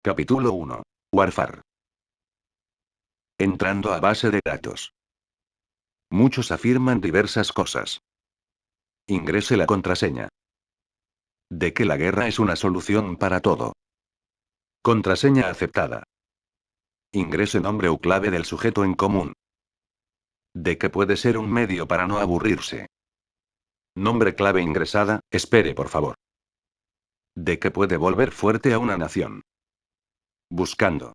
Capítulo 1. Warfare. Entrando a base de datos. Muchos afirman diversas cosas. Ingrese la contraseña. De que la guerra es una solución para todo. Contraseña aceptada. Ingrese nombre o clave del sujeto en común. De que puede ser un medio para no aburrirse. Nombre clave ingresada, espere por favor. De que puede volver fuerte a una nación. Buscando.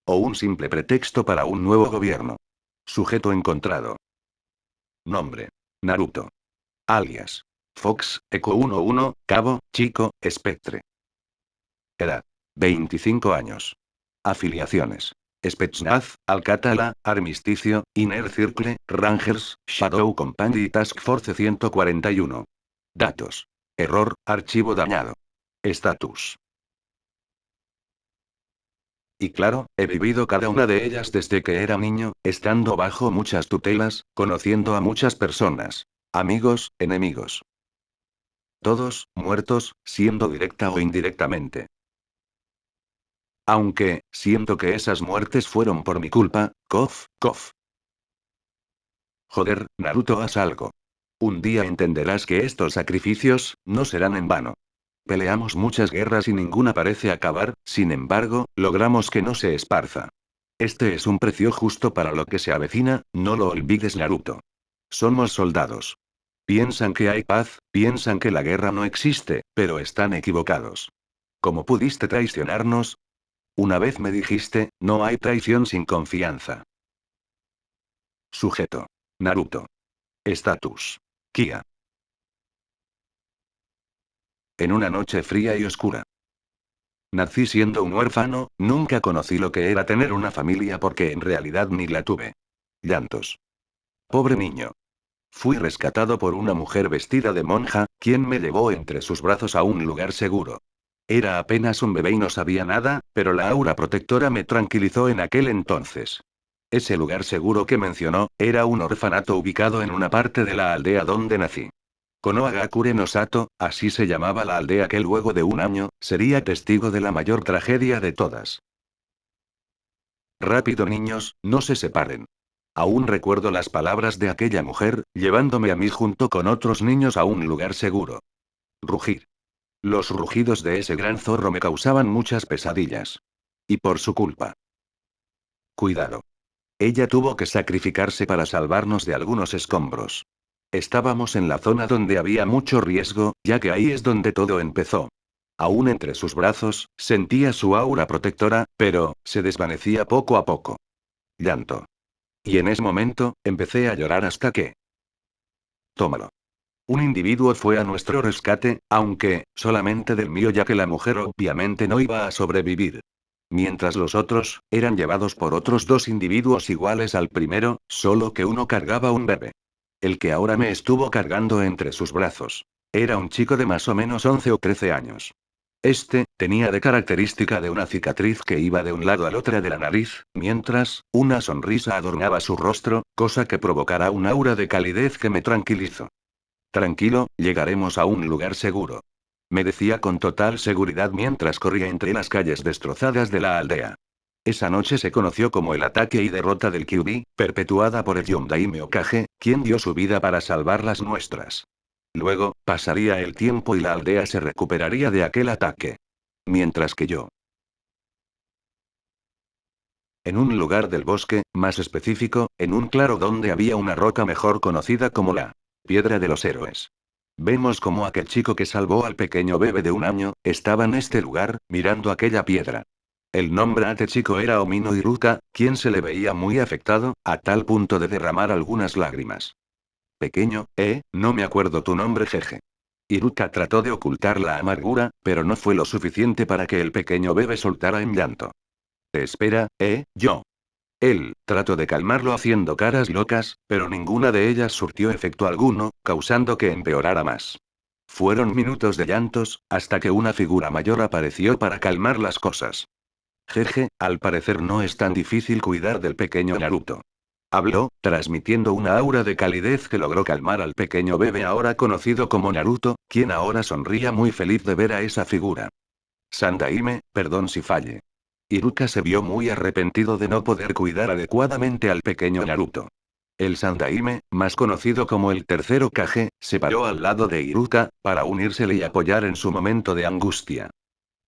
O un simple pretexto para un nuevo gobierno. Sujeto encontrado. Nombre. Naruto. Alias. Fox, Eco 11, Cabo, Chico, Spectre. Edad. 25 años. Afiliaciones. Spetsnaz, Alcatala, Armisticio, Inner Circle, Rangers, Shadow Company y Task Force 141. Datos. Error, archivo dañado. Estatus. Y claro, he vivido cada una de ellas desde que era niño, estando bajo muchas tutelas, conociendo a muchas personas. Amigos, enemigos. Todos, muertos, siendo directa o indirectamente. Aunque, siento que esas muertes fueron por mi culpa, cof, cof. Joder, Naruto, haz algo. Un día entenderás que estos sacrificios, no serán en vano. Peleamos muchas guerras y ninguna parece acabar, sin embargo, logramos que no se esparza. Este es un precio justo para lo que se avecina, no lo olvides, Naruto. Somos soldados. Piensan que hay paz, piensan que la guerra no existe, pero están equivocados. ¿Cómo pudiste traicionarnos? Una vez me dijiste, no hay traición sin confianza. Sujeto. Naruto. Estatus. Kia. En una noche fría y oscura. Nací siendo un huérfano, nunca conocí lo que era tener una familia porque en realidad ni la tuve. Llantos. Pobre niño. Fui rescatado por una mujer vestida de monja, quien me llevó entre sus brazos a un lugar seguro. Era apenas un bebé y no sabía nada, pero la aura protectora me tranquilizó en aquel entonces. Ese lugar seguro que mencionó, era un orfanato ubicado en una parte de la aldea donde nací. Konohagakure no Sato, así se llamaba la aldea que luego de un año, sería testigo de la mayor tragedia de todas. Rápido niños, no se separen. Aún recuerdo las palabras de aquella mujer, llevándome a mí junto con otros niños a un lugar seguro. Rugir. Los rugidos de ese gran zorro me causaban muchas pesadillas. Y por su culpa. Cuidado. Ella tuvo que sacrificarse para salvarnos de algunos escombros. Estábamos en la zona donde había mucho riesgo, ya que ahí es donde todo empezó. Aún entre sus brazos, sentía su aura protectora, pero, se desvanecía poco a poco. Llanto. Y en ese momento, empecé a llorar hasta que... Tómalo. Un individuo fue a nuestro rescate, aunque, solamente del mío ya que la mujer obviamente no iba a sobrevivir. Mientras los otros, eran llevados por otros dos individuos iguales al primero, solo que uno cargaba un bebé. El que ahora me estuvo cargando entre sus brazos. Era un chico de más o menos 11 o 13 años. Este, tenía de característica de una cicatriz que iba de un lado al otro de la nariz, mientras, una sonrisa adornaba su rostro, cosa que provocara un aura de calidez que me tranquilizó. Tranquilo, llegaremos a un lugar seguro. Me decía con total seguridad mientras corría entre las calles destrozadas de la aldea. Esa noche se conoció como el ataque y derrota del Kyuubi, perpetuada por el Yondaime Okage, quien dio su vida para salvar las nuestras. Luego, pasaría el tiempo y la aldea se recuperaría de aquel ataque. Mientras que yo. En un lugar del bosque, más específico, en un claro donde había una roca mejor conocida como la Piedra de los Héroes. Vemos como aquel chico que salvó al pequeño bebé de un año, estaba en este lugar, mirando aquella piedra. El nombre de este chico era Omino Iruka, quien se le veía muy afectado, a tal punto de derramar algunas lágrimas. Pequeño, no me acuerdo tu nombre, jeje. Iruka trató de ocultar la amargura, pero no fue lo suficiente para que el pequeño bebé soltara en llanto. Te espera, yo. Él, trató de calmarlo haciendo caras locas, pero ninguna de ellas surtió efecto alguno, causando que empeorara más. Fueron minutos de llantos, hasta que una figura mayor apareció para calmar las cosas. Jeje, al parecer no es tan difícil cuidar del pequeño Naruto. Habló, transmitiendo una aura de calidez que logró calmar al pequeño bebé ahora conocido como Naruto, quien ahora sonría muy feliz de ver a esa figura. Sandaime, perdón si falle. Iruka se vio muy arrepentido de no poder cuidar adecuadamente al pequeño Naruto. El Sandaime, más conocido como el tercer Hokage, se paró al lado de Iruka, para unírsele y apoyar en su momento de angustia.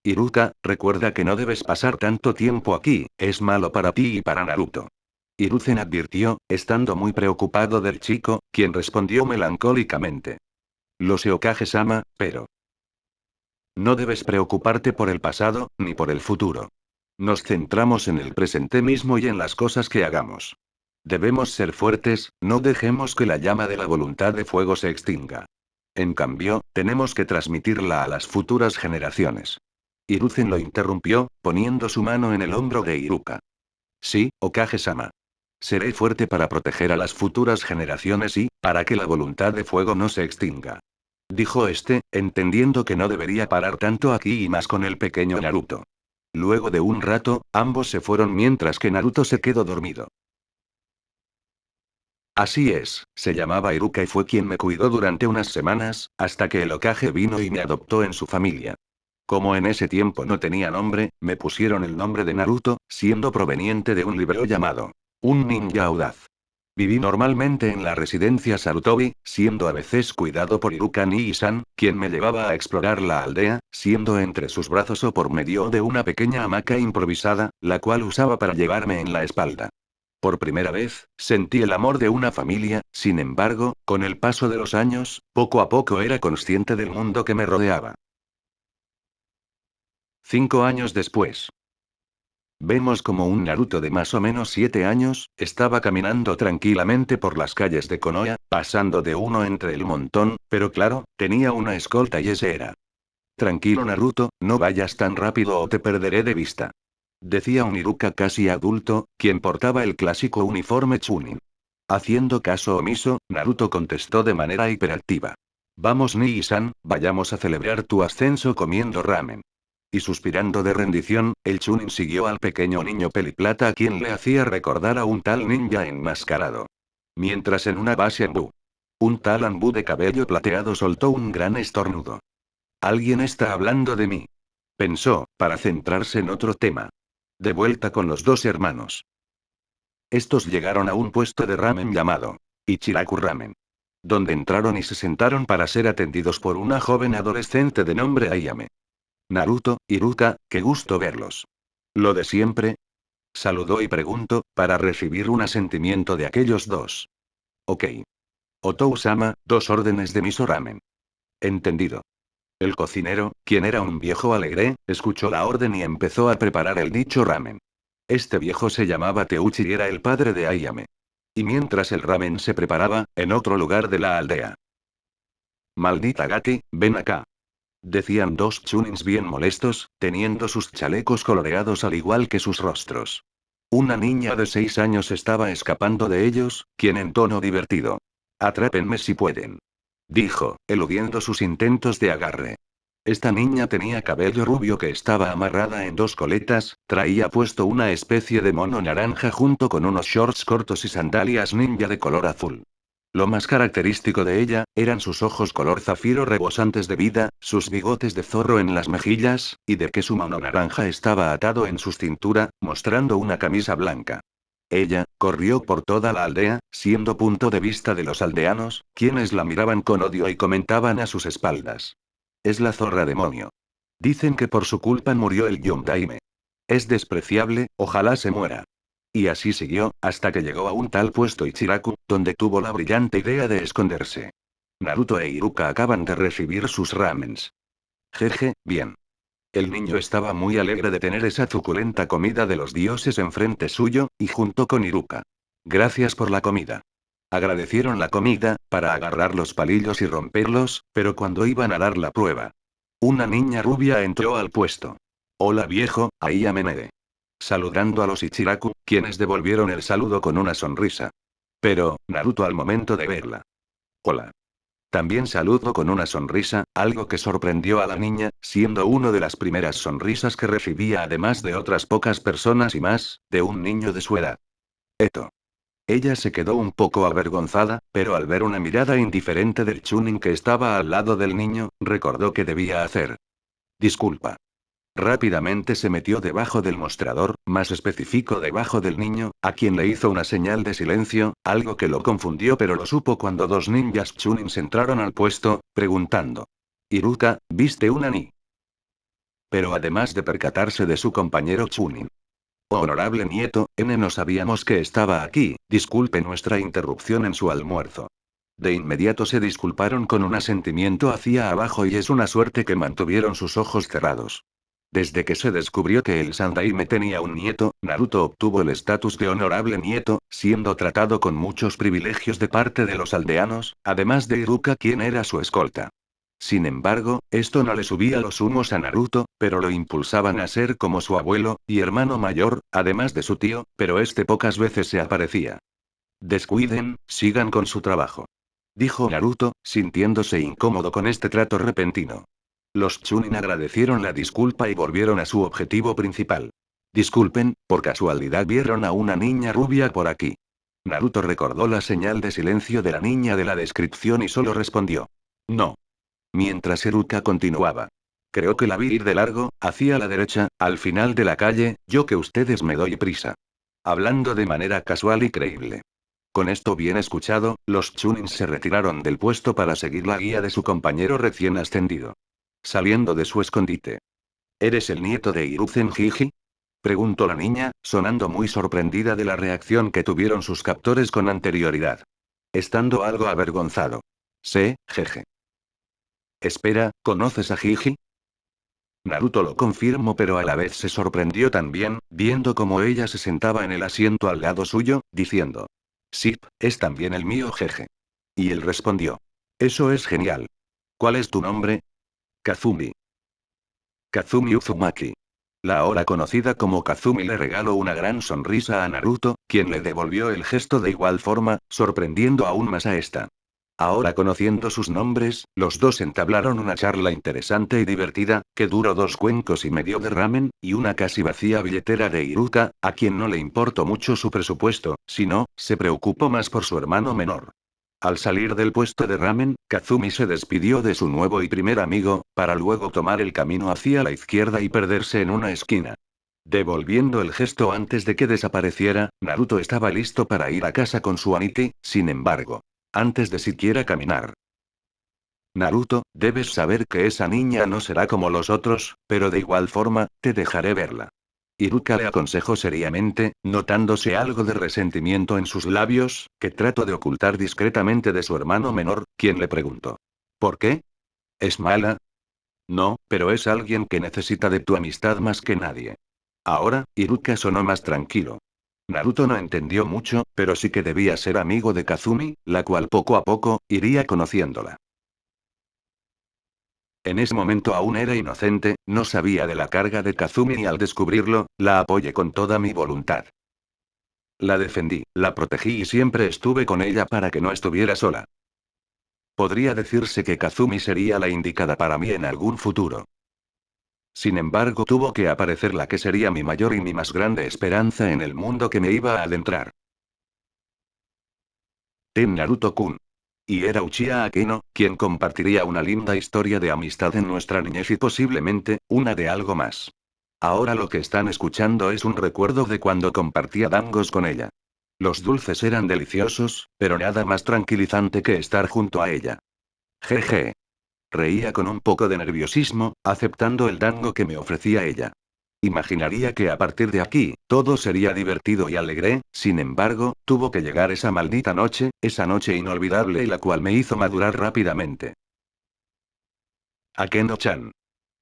Iruka, recuerda que no debes pasar tanto tiempo aquí, es malo para ti y para Naruto. Hiruzen advirtió, estando muy preocupado del chico, quien respondió melancólicamente. Lo sé Hokage-sama, pero no debes preocuparte por el pasado, ni por el futuro. Nos centramos en el presente mismo y en las cosas que hagamos. Debemos ser fuertes, no dejemos que la llama de la voluntad de fuego se extinga. En cambio, tenemos que transmitirla a las futuras generaciones. Hiruzen lo interrumpió, poniendo su mano en el hombro de Iruka. Sí, Hokage-sama. Seré fuerte para proteger a las futuras generaciones y, para que la voluntad de fuego no se extinga. Dijo este, entendiendo que no debería parar tanto aquí y más con el pequeño Naruto. Luego de un rato, ambos se fueron mientras que Naruto se quedó dormido. Así es, se llamaba Iruka y fue quien me cuidó durante unas semanas, hasta que el Hokage vino y me adoptó en su familia. Como en ese tiempo no tenía nombre, me pusieron el nombre de Naruto, siendo proveniente de un libro llamado Un ninja audaz. Viví normalmente en la residencia Sarutobi, siendo a veces cuidado por Iruka Nii-san, quien me llevaba a explorar la aldea, siendo entre sus brazos o por medio de una pequeña hamaca improvisada, la cual usaba para llevarme en la espalda. Por primera vez, sentí el amor de una familia, sin embargo, con el paso de los años, poco a poco era consciente del mundo que me rodeaba. 5 años después. Vemos como un Naruto de más o menos 7 años, estaba caminando tranquilamente por las calles de Konoha, pasando de uno entre el montón, pero claro, tenía una escolta y ese era. Tranquilo Naruto, no vayas tan rápido o te perderé de vista. Decía un Iruka casi adulto, quien portaba el clásico uniforme Chunin. Haciendo caso omiso, Naruto contestó de manera hiperactiva. Vamos Nii-san, vayamos a celebrar tu ascenso comiendo ramen. Y suspirando de rendición, el Chunin siguió al pequeño niño peliplata a quien le hacía recordar a un tal ninja enmascarado. Mientras en una base Anbu, un tal Anbu de cabello plateado soltó un gran estornudo. Alguien está hablando de mí. Pensó, para centrarse en otro tema. De vuelta con los dos hermanos. Estos llegaron a un puesto de ramen llamado Ichiraku Ramen. Donde entraron y se sentaron para ser atendidos por una joven adolescente de nombre Ayame. Naruto, Iruka, qué gusto verlos. ¿Lo de siempre? Saludó y preguntó, para recibir un asentimiento de aquellos dos. Ok. Otou-sama, 2 órdenes de miso ramen. Entendido. El cocinero, quien era un viejo alegre, escuchó la orden y empezó a preparar el dicho ramen. Este viejo se llamaba Teuchi y era el padre de Ayame. Y mientras el ramen se preparaba, en otro lugar de la aldea. Maldita Gati, ven acá. Decían dos chunins bien molestos, teniendo sus chalecos coloreados al igual que sus rostros. Una niña de 6 años estaba escapando de ellos, quien en tono divertido. Atrápenme si pueden. Dijo, eludiendo sus intentos de agarre. Esta niña tenía cabello rubio que estaba amarrada en dos coletas, traía puesto una especie de mono naranja junto con unos shorts cortos y sandalias ninja de color azul. Lo más característico de ella, eran sus ojos color zafiro rebosantes de vida, sus bigotes de zorro en las mejillas, y de que su mano naranja estaba atado en su cintura, mostrando una camisa blanca. Ella, corrió por toda la aldea, siendo punto de vista de los aldeanos, quienes la miraban con odio y comentaban a sus espaldas. Es la zorra demonio. Dicen que por su culpa murió el Yondaime. Es despreciable, ojalá se muera. Y así siguió, hasta que llegó a un tal puesto Ichiraku, donde tuvo la brillante idea de esconderse. Naruto e Iruka acaban de recibir sus ramens. Jeje, bien. El niño estaba muy alegre de tener esa suculenta comida de los dioses enfrente suyo, y junto con Iruka. Gracias por la comida. Agradecieron la comida, para agarrar los palillos y romperlos, pero cuando iban a dar la prueba. Una niña rubia entró al puesto. Hola viejo, ahí Amenede. Saludando a los Ichiraku, quienes devolvieron el saludo con una sonrisa. Pero, Naruto al momento de verla. Hola. También saludó con una sonrisa, algo que sorprendió a la niña, siendo una de las primeras sonrisas que recibía además de otras pocas personas y más, de un niño de su edad. Eto. Ella se quedó un poco avergonzada, pero al ver una mirada indiferente del Chunin que estaba al lado del niño, recordó que debía hacer. Disculpa. Rápidamente se metió debajo del mostrador, más específico debajo del niño, a quien le hizo una señal de silencio, algo que lo confundió pero lo supo cuando dos ninjas Chunins entraron al puesto, preguntando. Iruka, ¿viste una ni? Pero además de percatarse de su compañero Chunin. Oh, honorable nieto, no sabíamos que estaba aquí, disculpe nuestra interrupción en su almuerzo. De inmediato se disculparon con un asentimiento hacia abajo y es una suerte que mantuvieron sus ojos cerrados. Desde que se descubrió que el Sandaime tenía un nieto, Naruto obtuvo el estatus de honorable nieto, siendo tratado con muchos privilegios de parte de los aldeanos, además de Iruka quien era su escolta. Sin embargo, esto no le subía los humos a Naruto, pero lo impulsaban a ser como su abuelo, y hermano mayor, además de su tío, pero este pocas veces se aparecía. Descuiden, sigan con su trabajo. Dijo Naruto, sintiéndose incómodo con este trato repentino. Los Chunin agradecieron la disculpa y volvieron a su objetivo principal. Disculpen, por casualidad vieron a una niña rubia por aquí. Naruto recordó la señal de silencio de la niña de la descripción y solo respondió. No. Mientras Iruka continuaba. Creo que la vi ir de largo, hacia la derecha, al final de la calle, yo que ustedes me doy prisa. Hablando de manera casual y creíble. Con esto bien escuchado, los Chunins se retiraron del puesto para seguir la guía de su compañero recién ascendido. Saliendo de su escondite. ¿Eres el nieto de Hiruzen Jiji? Preguntó la niña, sonando muy sorprendida de la reacción que tuvieron sus captores con anterioridad. Estando algo avergonzado. Sí, jeje. Espera, ¿conoces a Jiji? Naruto lo confirmó pero a la vez se sorprendió también, viendo cómo ella se sentaba en el asiento al lado suyo, diciendo. Sí, es también el mío jeje. Y él respondió. Eso es genial. ¿Cuál es tu nombre? Kazumi. Kazumi Uzumaki. La ahora conocida como Kazumi le regaló una gran sonrisa a Naruto, quien le devolvió el gesto de igual forma, sorprendiendo aún más a esta. Ahora conociendo sus nombres, los dos entablaron una charla interesante y divertida, que duró 2 cuencos y medio de ramen, y una casi vacía billetera de Iruka, a quien no le importó mucho su presupuesto, sino, se preocupó más por su hermano menor. Al salir del puesto de ramen, Kazumi se despidió de su nuevo y primer amigo, para luego tomar el camino hacia la izquierda y perderse en una esquina. Devolviendo el gesto antes de que desapareciera, Naruto estaba listo para ir a casa con su Aniki, sin embargo. Antes de siquiera caminar. Naruto, debes saber que esa niña no será como los otros, pero de igual forma, te dejaré verla. Iruka le aconsejó seriamente, notándose algo de resentimiento en sus labios, que trató de ocultar discretamente de su hermano menor, quien le preguntó. ¿Por qué? ¿Es mala? No, pero es alguien que necesita de tu amistad más que nadie. Ahora, Iruka sonó más tranquilo. Naruto no entendió mucho, pero sí que debía ser amigo de Kazumi, la cual poco a poco, iría conociéndola. En ese momento aún era inocente, no sabía de la carga de Kazumi y al descubrirlo, la apoyé con toda mi voluntad. La defendí, la protegí y siempre estuve con ella para que no estuviera sola. Podría decirse que Kazumi sería la indicada para mí en algún futuro. Sin embargo, tuvo que aparecer la que sería mi mayor y mi más grande esperanza en el mundo que me iba a adentrar. Ten Naruto-kun. Y era Uchiha Akeno, quien compartiría una linda historia de amistad en nuestra niñez y posiblemente, una de algo más. Ahora lo que están escuchando es un recuerdo de cuando compartía dangos con ella. Los dulces eran deliciosos, pero nada más tranquilizante que estar junto a ella. Jeje. Reía con un poco de nerviosismo, aceptando el dango que me ofrecía ella. Imaginaría que a partir de aquí, todo sería divertido y alegre, sin embargo, tuvo que llegar esa maldita noche, esa noche inolvidable y la cual me hizo madurar rápidamente. Akeno-chan.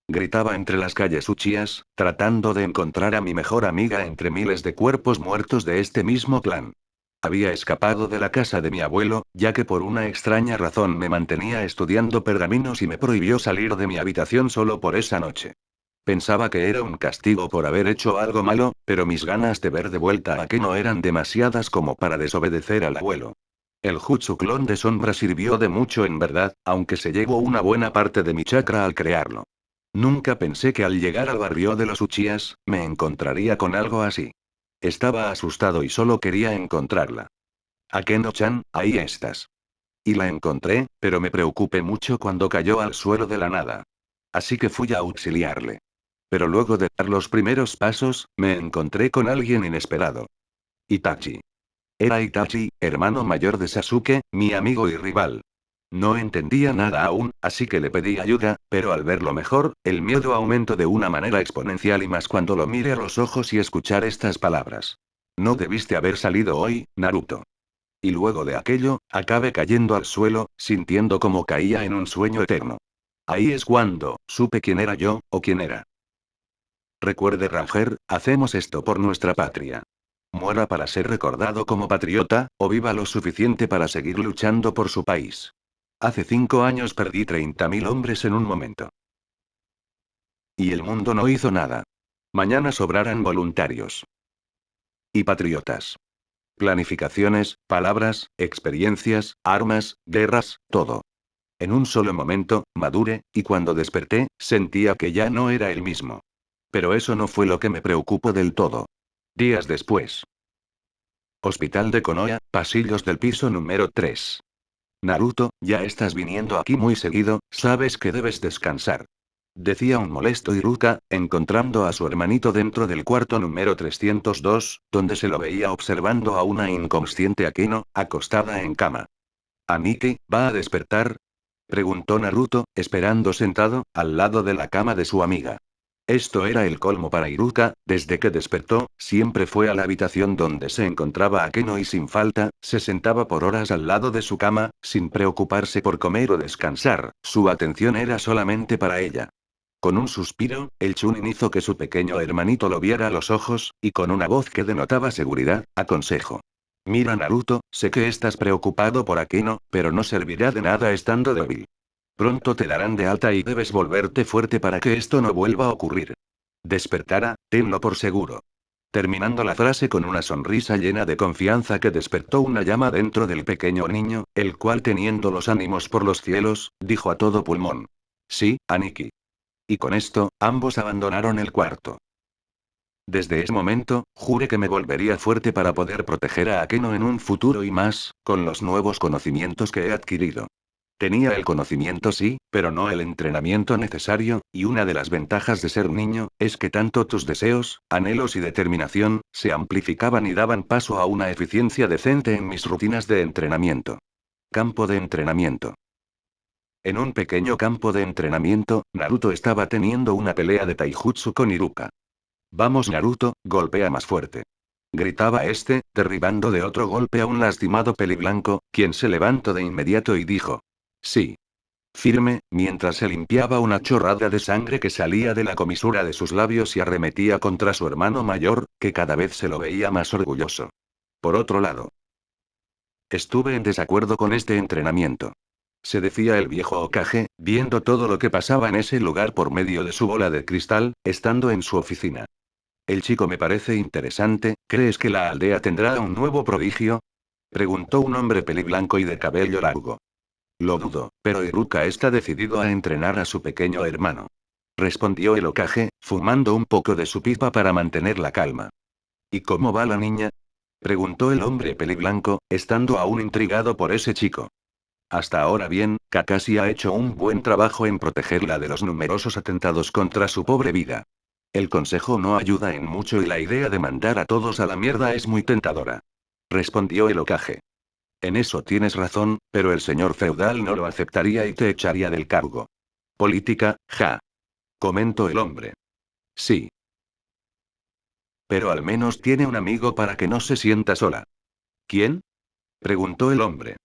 Gritaba entre las calles Uchías, tratando de encontrar a mi mejor amiga entre miles de cuerpos muertos de este mismo clan. Había escapado de la casa de mi abuelo, ya que por una extraña razón me mantenía estudiando pergaminos y me prohibió salir de mi habitación solo por esa noche. Pensaba que era un castigo por haber hecho algo malo, pero mis ganas de ver de vuelta a que no eran demasiadas como para desobedecer al abuelo. El Jutsu clon de sombra sirvió de mucho en verdad, aunque se llevó una buena parte de mi chakra al crearlo. Nunca pensé que al llegar al barrio de los Uchías, me encontraría con algo así. Estaba asustado y solo quería encontrarla. Akeno-chan, ahí estás. Y la encontré, pero me preocupé mucho cuando cayó al suelo de la nada. Así que fui a auxiliarle. Pero luego de dar los primeros pasos, me encontré con alguien inesperado. Itachi. Era Itachi, hermano mayor de Sasuke, mi amigo y rival. No entendía nada aún, así que le pedí ayuda, pero al verlo mejor, el miedo aumentó de una manera exponencial y más cuando lo mire a los ojos y escuchar estas palabras. No debiste haber salido hoy, Naruto. Y luego de aquello, acabé cayendo al suelo, sintiendo como caía en un sueño eterno. Ahí es cuando, supe quién era yo, o quién era. Recuerde Ranger, hacemos esto por nuestra patria. Muera para ser recordado como patriota, o viva lo suficiente para seguir luchando por su país. Hace 5 años perdí 30.000 hombres en un momento. Y el mundo no hizo nada. Mañana sobrarán voluntarios. Y patriotas. Planificaciones, palabras, experiencias, armas, guerras, todo. En un solo momento, maduré, y cuando desperté, sentía que ya no era el mismo. Pero eso no fue lo que me preocupó del todo. Días después. Hospital de Konoha, pasillos del piso número 3. Naruto, ya estás viniendo aquí muy seguido, sabes que debes descansar. Decía un molesto Iruka, encontrando a su hermanito dentro del cuarto número 302, donde se lo veía observando a una inconsciente Akeno, acostada en cama. ¿Aniki, va a despertar? Preguntó Naruto, esperando sentado, al lado de la cama de su amiga. Esto era el colmo para Iruka, desde que despertó, siempre fue a la habitación donde se encontraba Akeno y sin falta, se sentaba por horas al lado de su cama, sin preocuparse por comer o descansar, su atención era solamente para ella. Con un suspiro, el Chunin hizo que su pequeño hermanito lo viera a los ojos, y con una voz que denotaba seguridad, aconsejó. Mira Naruto, sé que estás preocupado por Akeno, pero no servirá de nada estando débil. Pronto te darán de alta y debes volverte fuerte para que esto no vuelva a ocurrir. Despertará, tenlo por seguro. Terminando la frase con una sonrisa llena de confianza que despertó una llama dentro del pequeño niño, el cual teniendo los ánimos por los cielos, dijo a todo pulmón. Sí, Aniki. Y con esto, ambos abandonaron el cuarto. Desde ese momento, juré que me volvería fuerte para poder proteger a Akeno en un futuro y más, con los nuevos conocimientos que he adquirido. Tenía el conocimiento sí, pero no el entrenamiento necesario, y una de las ventajas de ser niño, es que tanto tus deseos, anhelos y determinación, se amplificaban y daban paso a una eficiencia decente en mis rutinas de entrenamiento. Campo de entrenamiento. En un pequeño campo de entrenamiento, Naruto estaba teniendo una pelea de taijutsu con Iruka. Vamos Naruto, golpea más fuerte. Gritaba este, derribando de otro golpe a un lastimado peliblanco, quien se levantó de inmediato y dijo. Sí. Firme, mientras se limpiaba una chorrada de sangre que salía de la comisura de sus labios y arremetía contra su hermano mayor, que cada vez se lo veía más orgulloso. Por otro lado, estuve en desacuerdo con este entrenamiento. Se decía el viejo Hokage, viendo todo lo que pasaba en ese lugar por medio de su bola de cristal, estando en su oficina. El chico me parece interesante, ¿crees que la aldea tendrá un nuevo prodigio? Preguntó un hombre peliblanco y de cabello largo. Lo dudo, pero Iruka está decidido a entrenar a su pequeño hermano. Respondió el Hokage, fumando un poco de su pipa para mantener la calma. ¿Y cómo va la niña? Preguntó el hombre peliblanco, estando aún intrigado por ese chico. Hasta ahora bien, Kakashi ha hecho un buen trabajo en protegerla de los numerosos atentados contra su pobre vida. El consejo no ayuda en mucho y la idea de mandar a todos a la mierda es muy tentadora. Respondió el Hokage. En eso tienes razón, pero el señor feudal no lo aceptaría y te echaría del cargo. Política, ja. Comentó el hombre. Sí. Pero al menos tiene un amigo para que no se sienta sola. ¿Quién? Preguntó el hombre.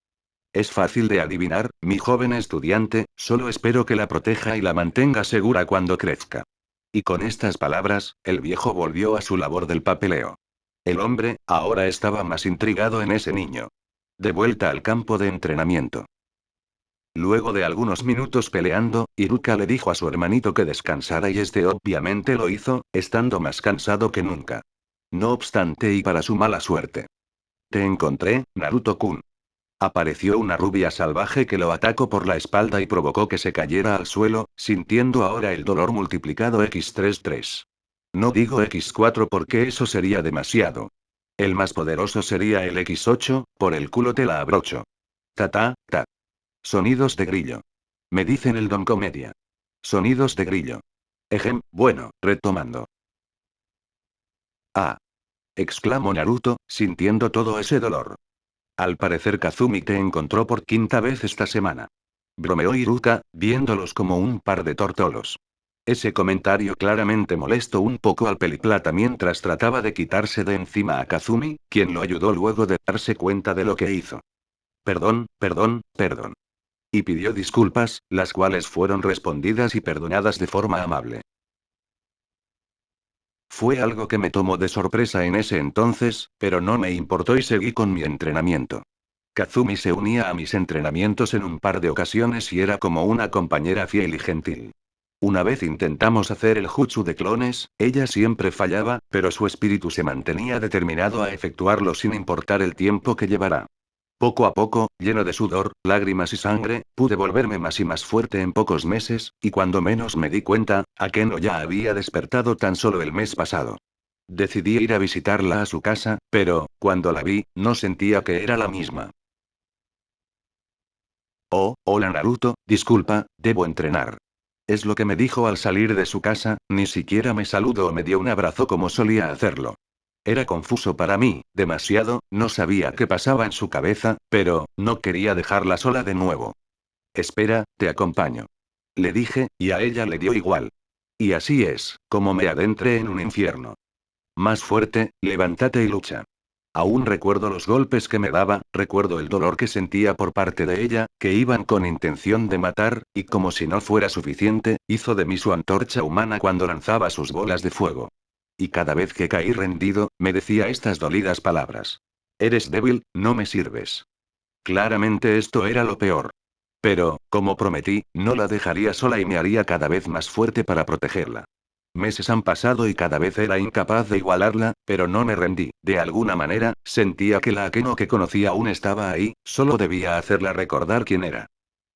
Es fácil de adivinar, mi joven estudiante, solo espero que la proteja y la mantenga segura cuando crezca. Y con estas palabras, el viejo volvió a su labor del papeleo. El hombre, ahora estaba más intrigado en ese niño. De vuelta al campo de entrenamiento. Luego de algunos minutos peleando, Iruka le dijo a su hermanito que descansara y este obviamente lo hizo, estando más cansado que nunca. No obstante y para su mala suerte. Te encontré, Naruto-kun. Apareció una rubia salvaje que lo atacó por la espalda y provocó que se cayera al suelo, sintiendo ahora el dolor multiplicado x33. No digo x4 porque eso sería demasiado. El más poderoso sería el x8, por el culo te la abrocho. Ta ta, ta. Sonidos de grillo. Me dicen el Don Comedia. Sonidos de grillo. Bueno, retomando. Ah, exclamó Naruto, sintiendo todo ese dolor. Al parecer Kazumi te encontró por quinta vez esta semana. Bromeó Iruka, viéndolos como un par de tortolos. Ese comentario claramente molestó un poco al Peliplata mientras trataba de quitarse de encima a Kazumi, quien lo ayudó luego de darse cuenta de lo que hizo. Perdón, perdón, perdón. Y pidió disculpas, las cuales fueron respondidas y perdonadas de forma amable. Fue algo que me tomó de sorpresa en ese entonces, pero no me importó y seguí con mi entrenamiento. Kazumi se unía a mis entrenamientos en un par de ocasiones y era como una compañera fiel y gentil. Una vez intentamos hacer el jutsu de clones, ella siempre fallaba, pero su espíritu se mantenía determinado a efectuarlo sin importar el tiempo que llevara. Poco a poco, lleno de sudor, lágrimas y sangre, pude volverme más y más fuerte en pocos meses, y cuando menos me di cuenta, Akeno ya había despertado tan solo el mes pasado. Decidí ir a visitarla a su casa, pero, cuando la vi, no sentía que era la misma. Oh, hola Naruto, disculpa, debo entrenar. Es lo que me dijo al salir de su casa, ni siquiera me saludó o me dio un abrazo como solía hacerlo. Era confuso para mí, demasiado, no sabía qué pasaba en su cabeza, pero, no quería dejarla sola de nuevo. Espera, te acompaño. Le dije, y a ella le dio igual. Y así es, como me adentré en un infierno. Más fuerte, levántate y lucha. Aún recuerdo los golpes que me daba, recuerdo el dolor que sentía por parte de ella, que iban con intención de matar, y como si no fuera suficiente, hizo de mí su antorcha humana cuando lanzaba sus bolas de fuego. Y cada vez que caí rendido, me decía estas dolidas palabras. Eres débil, no me sirves. Claramente esto era lo peor. Pero, como prometí, no la dejaría sola y me haría cada vez más fuerte para protegerla. Meses han pasado y cada vez era incapaz de igualarla, pero no me rendí. De alguna manera, sentía que la Akeno que conocía aún estaba ahí, solo debía hacerla recordar quién era.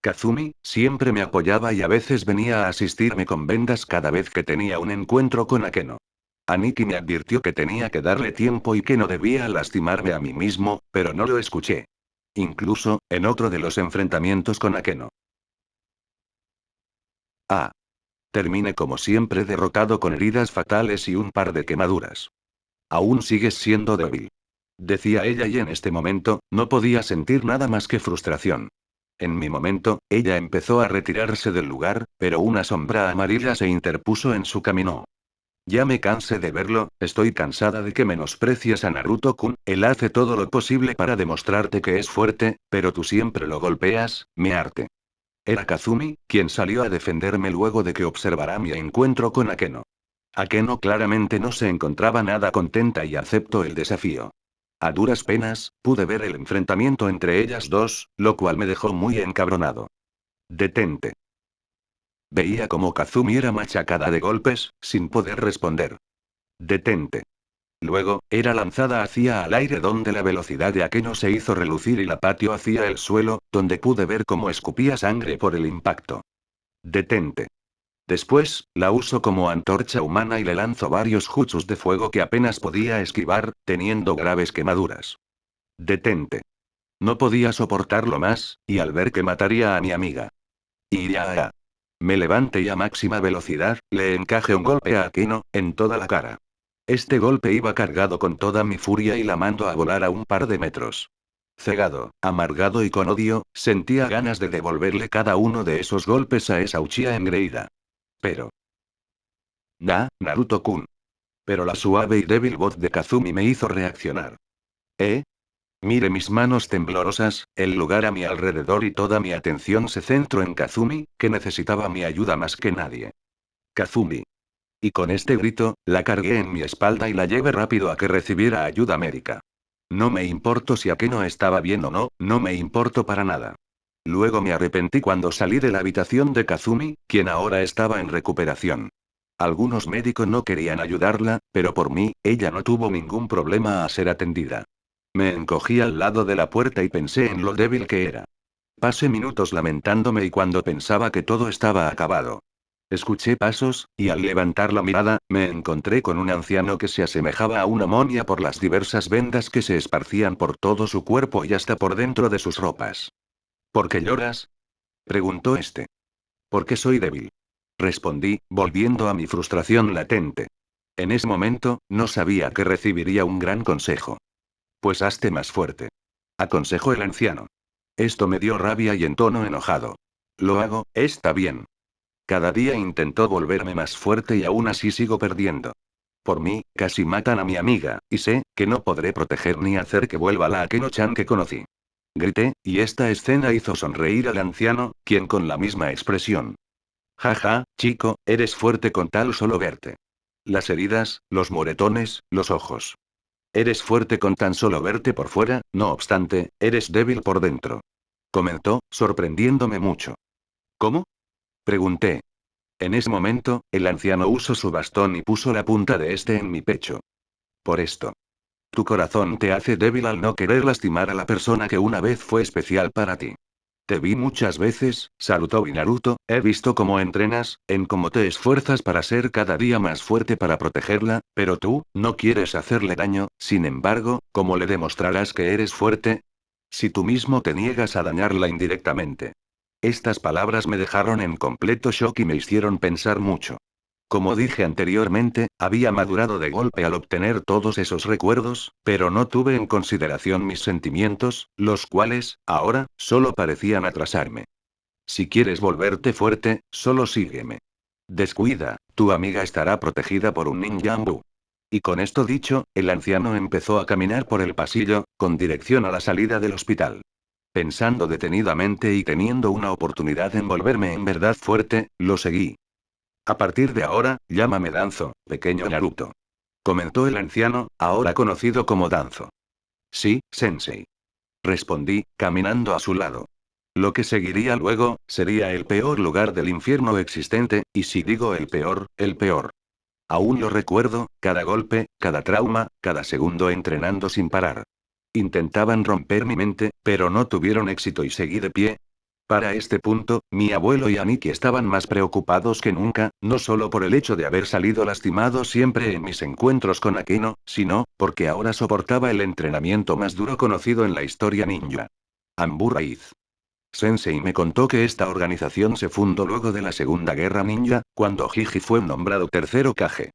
Kazumi, siempre me apoyaba y a veces venía a asistirme con vendas cada vez que tenía un encuentro con Akeno. Aniki me advirtió que tenía que darle tiempo y que no debía lastimarme a mí mismo, pero no lo escuché. Incluso, en otro de los enfrentamientos con Akeno. Ah. Terminé como siempre derrotado con heridas fatales y un par de quemaduras. Aún sigues siendo débil. Decía ella y en este momento, no podía sentir nada más que frustración. En mi momento, ella empezó a retirarse del lugar, pero una sombra amarilla se interpuso en su camino. Ya me cansé de verlo, estoy cansada de que menosprecias a Naruto-kun, él hace todo lo posible para demostrarte que es fuerte, pero tú siempre lo golpeas, me arte. Era Kazumi, quien salió a defenderme luego de que observara mi encuentro con Akeno. Akeno claramente no se encontraba nada contenta y aceptó el desafío. A duras penas, pude ver el enfrentamiento entre ellas dos, lo cual me dejó muy encabronado. Detente. Veía como Kazumi era machacada de golpes, sin poder responder. Detente. Luego, era lanzada hacia al aire donde la velocidad de Akeno se hizo relucir y la pateó hacia el suelo, donde pude ver cómo escupía sangre por el impacto. Detente. Después, la uso como antorcha humana y le lanzo varios jutsus de fuego que apenas podía esquivar, teniendo graves quemaduras. Detente. No podía soportarlo más, y al ver que mataría a mi amiga. Y ya. Me levanté y a máxima velocidad, le encajé un golpe a Akeno, en toda la cara. Este golpe iba cargado con toda mi furia y la mando a volar a un par de metros. Cegado, amargado y con odio, sentía ganas de devolverle cada uno de esos golpes a esa Uchiha engreída. Pero. Naruto-kun. Pero la suave y débil voz de Kazumi me hizo reaccionar. ¿Eh? Mire mis manos temblorosas, el lugar a mi alrededor y toda mi atención se centró en Kazumi, que necesitaba mi ayuda más que nadie. Kazumi. Y con este grito, la cargué en mi espalda y la llevé rápido a que recibiera ayuda médica. No me importó si Akeno estaba bien o no, no me importó para nada. Luego me arrepentí cuando salí de la habitación de Kazumi, quien ahora estaba en recuperación. Algunos médicos no querían ayudarla, pero por mí, ella no tuvo ningún problema a ser atendida. Me encogí al lado de la puerta y pensé en lo débil que era. Pasé minutos lamentándome y cuando pensaba que todo estaba acabado. Escuché pasos, y al levantar la mirada, me encontré con un anciano que se asemejaba a una momia por las diversas vendas que se esparcían por todo su cuerpo y hasta por dentro de sus ropas. ¿Por qué lloras? Preguntó este. Porque soy débil. respondí, volviendo a mi frustración latente. En ese momento, no sabía que recibiría un gran consejo. Pues hazte más fuerte. Aconsejó el anciano. Esto me dio rabia y en tono enojado. Lo hago, está bien. Cada día intentó volverme más fuerte y aún así sigo perdiendo. Por mí, casi matan a mi amiga, y sé que no podré proteger ni hacer que vuelva la Akeno-chan que conocí. Grité, y esta escena hizo sonreír al anciano, quien con la misma expresión. Jaja, chico, eres fuerte con tal solo verte. Las heridas, los moretones, los ojos. Eres fuerte con tan solo verte por fuera, no obstante, eres débil por dentro. Comentó, sorprendiéndome mucho. ¿Cómo? Pregunté. En ese momento, el anciano usó su bastón y puso la punta de este en mi pecho. Por esto. Tu corazón te hace débil al no querer lastimar a la persona que una vez fue especial para ti. Te vi muchas veces, Sarutobi Naruto, he visto cómo entrenas, en cómo te esfuerzas para ser cada día más fuerte para protegerla, pero tú, no quieres hacerle daño, sin embargo, ¿cómo le demostrarás que eres fuerte? Si tú mismo te niegas a dañarla indirectamente. Estas palabras me dejaron en completo shock y me hicieron pensar mucho. Como dije anteriormente, había madurado de golpe al obtener todos esos recuerdos, pero no tuve en consideración mis sentimientos, los cuales, ahora, solo parecían atrasarme. Si quieres volverte fuerte, solo sígueme. Descuida, tu amiga estará protegida por un ninja Ambu. Y con esto dicho, el anciano empezó a caminar por el pasillo, con dirección a la salida del hospital. Pensando detenidamente y teniendo una oportunidad en volverme en verdad fuerte, lo seguí. A partir de ahora, llámame Danzo, pequeño Naruto. Comentó el anciano, ahora conocido como Danzo. Sí, sensei. Respondí, caminando a su lado. Lo que seguiría luego, sería el peor lugar del infierno existente, y si digo el peor, el peor. Aún lo recuerdo, cada golpe, cada trauma, cada segundo entrenando sin parar. Intentaban romper mi mente, pero no tuvieron éxito y seguí de pie. Para este punto, mi abuelo y Aniki estaban más preocupados que nunca, no solo por el hecho de haber salido lastimado siempre en mis encuentros con Akeno, sino, porque ahora soportaba el entrenamiento más duro conocido en la historia ninja. Ambu Raíz. Sensei me contó que esta organización se fundó luego de la Segunda Guerra Ninja, cuando Jiji fue nombrado tercero Kage.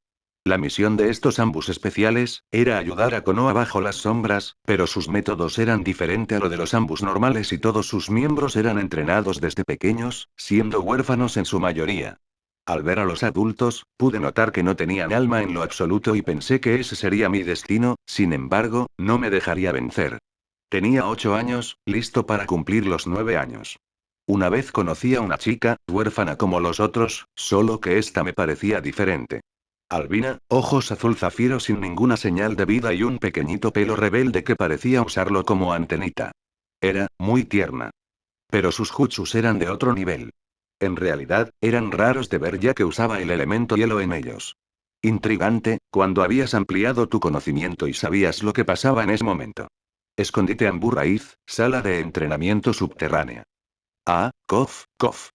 La misión de estos ambos especiales, era ayudar a Konoha bajo las sombras, pero sus métodos eran diferentes a lo de los ambos normales y todos sus miembros eran entrenados desde pequeños, siendo huérfanos en su mayoría. Al ver a los adultos, pude notar que no tenían alma en lo absoluto y pensé que ese sería mi destino, sin embargo, no me dejaría vencer. Tenía 8 años, listo para cumplir los 9 años. Una vez conocí a una chica, huérfana como los otros, solo que esta me parecía diferente. Albina, ojos azul zafiro sin ninguna señal de vida y un pequeñito pelo rebelde que parecía usarlo como antenita. Era, muy tierna. Pero sus jutsus eran de otro nivel. En realidad, eran raros de ver ya que usaba el elemento hielo en ellos. Intrigante, cuando habías ampliado tu conocimiento y sabías lo que pasaba en ese momento. Escondite Ambu Raíz, sala de entrenamiento subterránea. Ah, Kof, Kof.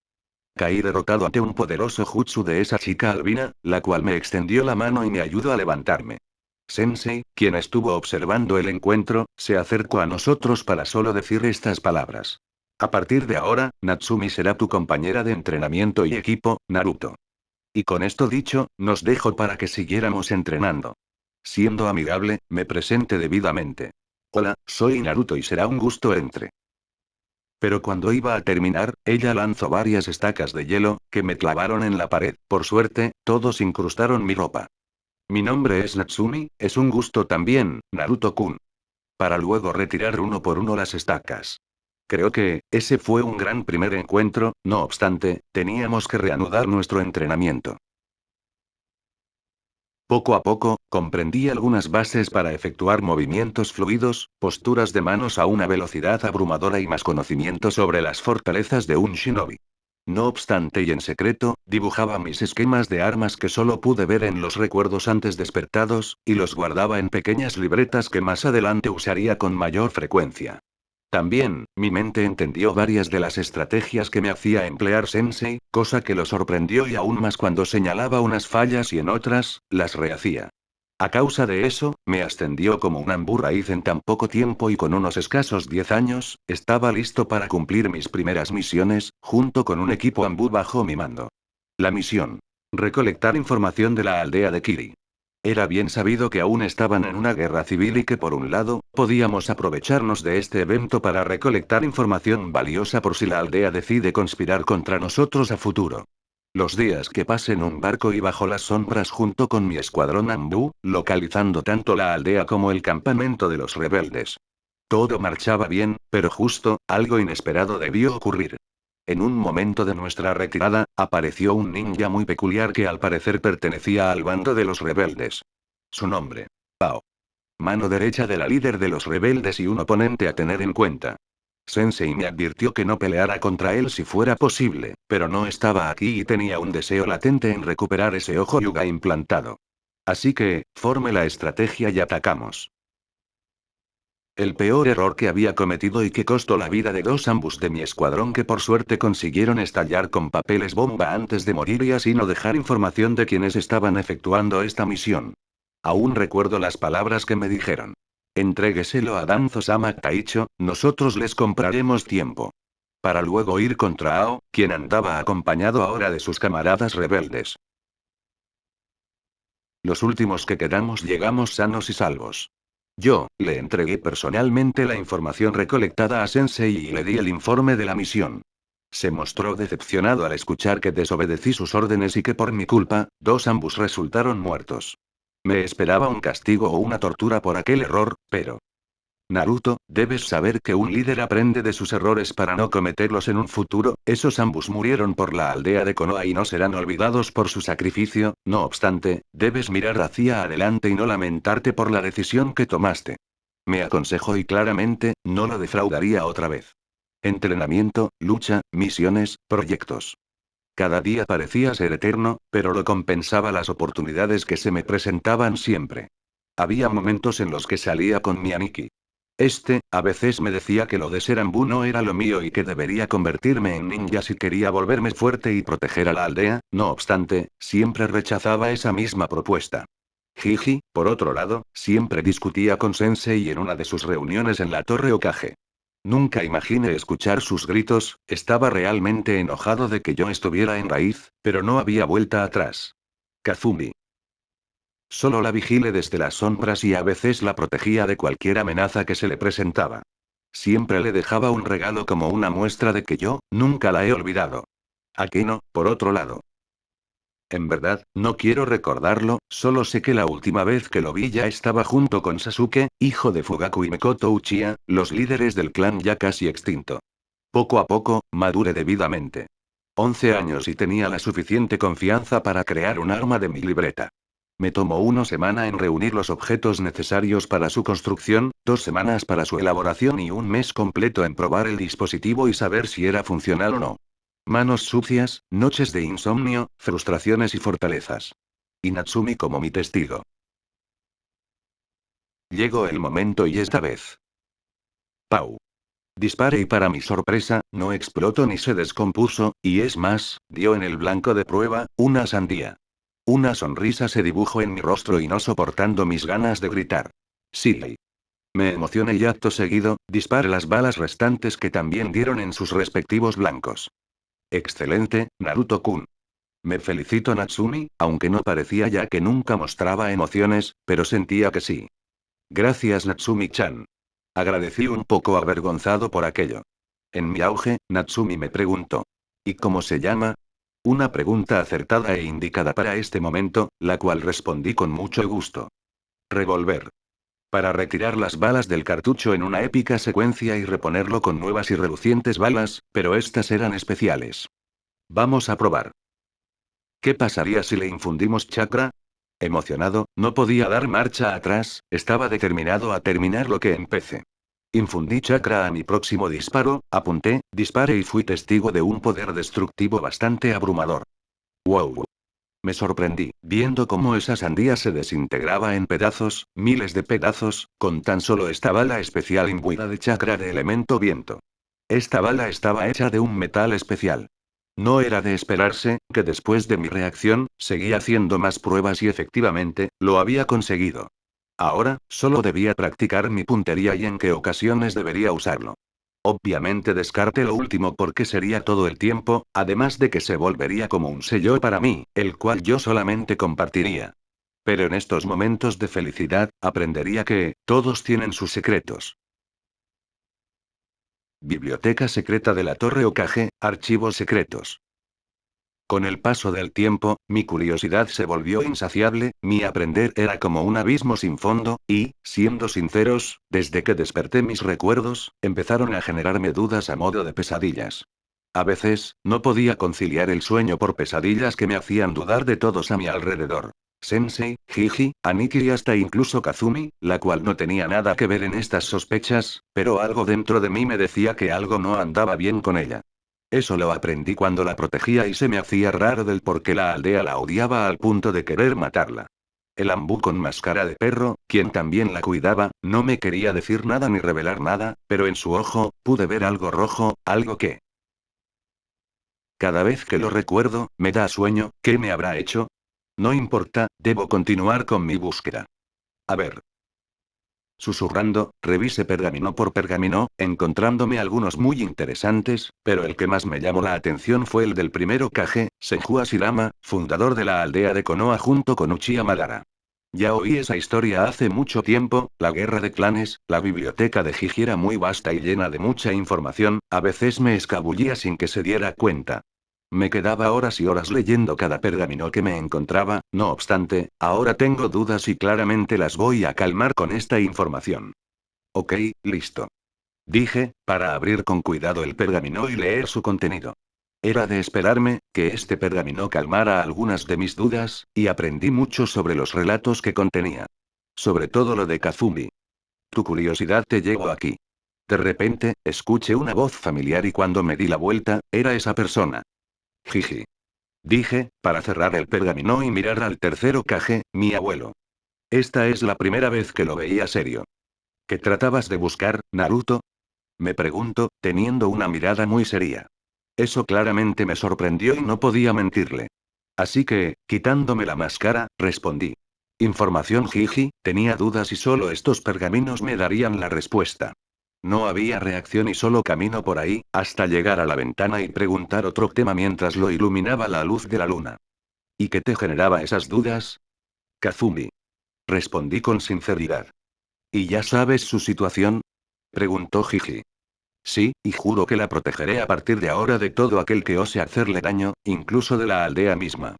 Caí derrotado ante un poderoso jutsu de esa chica albina, la cual me extendió la mano y me ayudó a levantarme. Sensei, quien estuvo observando el encuentro, se acercó a nosotros para solo decir estas palabras. A partir de ahora, Natsumi será tu compañera de entrenamiento y equipo, Naruto. Y con esto dicho, nos dejó para que siguiéramos entrenando. Siendo amigable, me presenté debidamente. Hola, soy Naruto y será un gusto entre. Pero cuando iba a terminar, ella lanzó varias estacas de hielo, que me clavaron en la pared. Por suerte, todos incrustaron mi ropa. Mi nombre es Natsumi, es un gusto también, Naruto-kun. Para luego retirar uno por uno las estacas. Creo que, ese fue un gran primer encuentro, no obstante, teníamos que reanudar nuestro entrenamiento. Poco a poco, comprendí algunas bases para efectuar movimientos fluidos, posturas de manos a una velocidad abrumadora y más conocimiento sobre las fortalezas de un shinobi. No obstante y en secreto, dibujaba mis esquemas de armas que solo pude ver en los recuerdos antes despertados, y los guardaba en pequeñas libretas que más adelante usaría con mayor frecuencia. También, mi mente entendió varias de las estrategias que me hacía emplear Sensei, cosa que lo sorprendió y aún más cuando señalaba unas fallas y en otras, las rehacía. A causa de eso, me ascendió como un Ambu Raíz en tan poco tiempo y con unos escasos 10 años, estaba listo para cumplir mis primeras misiones, junto con un equipo Ambu bajo mi mando. La misión. Recolectar información de la aldea de Kiri. Era bien sabido que aún estaban en una guerra civil y que por un lado, podíamos aprovecharnos de este evento para recolectar información valiosa por si la aldea decide conspirar contra nosotros a futuro. Los días que pasé en un barco y bajo las sombras junto con mi escuadrón Ambú, localizando tanto la aldea como el campamento de los rebeldes. Todo marchaba bien, pero justo, algo inesperado debió ocurrir. En un momento de nuestra retirada, apareció un ninja muy peculiar que al parecer pertenecía al bando de los rebeldes. Su nombre. Pao. Mano derecha de la líder de los rebeldes y un oponente a tener en cuenta. Sensei me advirtió que no peleara contra él si fuera posible, pero no estaba aquí y tenía un deseo latente en recuperar ese ojo yuga implantado. Así que, forme la estrategia y atacamos. El peor error que había cometido y que costó la vida de dos ambos de mi escuadrón que por suerte consiguieron estallar con papeles bomba antes de morir y así no dejar información de quienes estaban efectuando esta misión. Aún recuerdo las palabras que me dijeron. Entrégueselo a Danzo-sama Taicho, nosotros les compraremos tiempo. Para luego ir contra Ao, quien andaba acompañado ahora de sus camaradas rebeldes. Los últimos que quedamos llegamos sanos y salvos. Yo, le entregué personalmente la información recolectada a Sensei y le di el informe de la misión. Se mostró decepcionado al escuchar que desobedecí sus órdenes y que por mi culpa, dos ambos resultaron muertos. Me esperaba un castigo o una tortura por aquel error, pero... Naruto, debes saber que un líder aprende de sus errores para no cometerlos en un futuro. Esos ambos murieron por la aldea de Konoha y no serán olvidados por su sacrificio. No obstante, debes mirar hacia adelante y no lamentarte por la decisión que tomaste. Me aconsejó y claramente, no lo defraudaría otra vez. Entrenamiento, lucha, misiones, proyectos. Cada día parecía ser eterno, pero lo compensaba las oportunidades que se me presentaban siempre. Había momentos en los que salía con mi Aniki. A veces me decía que lo de ser Ambu no era lo mío y que debería convertirme en ninja si quería volverme fuerte y proteger a la aldea. No obstante, siempre rechazaba esa misma propuesta. Jiji, por otro lado, siempre discutía con Sensei en una de sus reuniones en la Torre Okage. Nunca imaginé escuchar sus gritos, estaba realmente enojado de que yo estuviera en raíz, pero no había vuelta atrás. Kazumi. Solo la vigilé desde las sombras y a veces la protegía de cualquier amenaza que se le presentaba. Siempre le dejaba un regalo como una muestra de que yo, nunca la he olvidado. Akeno, por otro lado. En verdad, no quiero recordarlo, solo sé que la última vez que lo vi ya estaba junto con Sasuke, hijo de Fugaku y Makoto Uchiha, los líderes del clan ya casi extinto. Poco a poco, maduré debidamente. 11 años y tenía la suficiente confianza para crear un arma de mi libreta. Me tomó una semana en reunir los objetos necesarios para su construcción, 2 semanas para su elaboración y un mes completo en probar el dispositivo y saber si era funcional o no. Manos sucias, noches de insomnio, frustraciones y fortalezas. Y Natsumi como mi testigo. Llegó el momento y esta vez. Pau. Dispare y para mi sorpresa, no explotó ni se descompuso, y es más, dio en el blanco de prueba, una sandía. Una sonrisa se dibujó en mi rostro y no soportando mis ganas de gritar. Sí. Me emocioné y acto seguido, disparé las balas restantes que también dieron en sus respectivos blancos. Excelente, Naruto-kun. Me felicito Natsumi, aunque no parecía ya que nunca mostraba emociones, pero sentía que sí. Gracias Natsumi-chan. Agradecí un poco avergonzado por aquello. En mi auge, Natsumi me preguntó. ¿Y cómo se llama? Una pregunta acertada e indicada para este momento, la cual respondí con mucho gusto. Revolver. Para retirar las balas del cartucho en una épica secuencia y reponerlo con nuevas y relucientes balas, pero estas eran especiales. Vamos a probar. ¿Qué pasaría si le infundimos chakra? Emocionado, no podía dar marcha atrás, estaba determinado a terminar lo que empecé. Infundí chakra a mi próximo disparo, apunté, disparé y fui testigo de un poder destructivo bastante abrumador. ¡Wow! Me sorprendí, viendo cómo esa sandía se desintegraba en pedazos, miles de pedazos, con tan solo esta bala especial imbuida de chakra de elemento viento. Esta bala estaba hecha de un metal especial. No era de esperarse, que después de mi reacción, seguí haciendo más pruebas y efectivamente, lo había conseguido. Ahora, solo debía practicar mi puntería y en qué ocasiones debería usarlo. Obviamente descarte lo último porque sería todo el tiempo, además de que se volvería como un sello para mí, el cual yo solamente compartiría. Pero en estos momentos de felicidad, aprendería que, todos tienen sus secretos. Biblioteca secreta de la Torre Okage, archivos secretos. Con el paso del tiempo, mi curiosidad se volvió insaciable, mi aprender era como un abismo sin fondo, y, siendo sinceros, desde que desperté mis recuerdos, empezaron a generarme dudas a modo de pesadillas. A veces, no podía conciliar el sueño por pesadillas que me hacían dudar de todos a mi alrededor. Sensei, Jiji, Aniki y hasta incluso Kazumi, la cual no tenía nada que ver en estas sospechas, pero algo dentro de mí me decía que algo no andaba bien con ella. Eso lo aprendí cuando la protegía y se me hacía raro del por qué la aldea la odiaba al punto de querer matarla. El ambú con máscara de perro, quien también la cuidaba, no me quería decir nada ni revelar nada, pero en su ojo, pude ver algo rojo, algo que... Cada vez que lo recuerdo, me da sueño. ¿Qué me habrá hecho? No importa, debo continuar con mi búsqueda. A ver. Susurrando, revisé pergamino por pergamino, encontrándome algunos muy interesantes, pero el que más me llamó la atención fue el del primero Kage, Senju Ashirama, fundador de la aldea de Konoha junto con Uchiha Madara. Ya oí esa historia hace mucho tiempo, la guerra de clanes, la biblioteca de Jiji era muy vasta y llena de mucha información, a veces me escabullía sin que se diera cuenta. Me quedaba horas y horas leyendo cada pergamino que me encontraba, no obstante, ahora tengo dudas y claramente las voy a calmar con esta información. Ok, listo. Dije, para abrir con cuidado el pergamino y leer su contenido. Era de esperarme, que este pergamino calmara algunas de mis dudas, y aprendí mucho sobre los relatos que contenía. Sobre todo lo de Kazumi. Tu curiosidad te llevó aquí. De repente, escuché una voz familiar y cuando me di la vuelta, era esa persona. Jiji. Dije, para cerrar el pergamino y mirar al tercero Kage, mi abuelo. Esta es la primera vez que lo veía serio. ¿Qué tratabas de buscar, Naruto? Me pregunto, teniendo una mirada muy seria. Eso claramente me sorprendió y no podía mentirle. Así que, quitándome la máscara, respondí. Información Jiji, tenía dudas y solo estos pergaminos me darían la respuesta. No había reacción y solo camino por ahí, hasta llegar a la ventana y preguntar otro tema mientras lo iluminaba la luz de la luna. ¿Y qué te generaba esas dudas? Kazumi. Respondí con sinceridad. ¿Y ya sabes su situación? Preguntó Jiji. Sí, y juro que la protegeré a partir de ahora de todo aquel que ose hacerle daño, incluso de la aldea misma.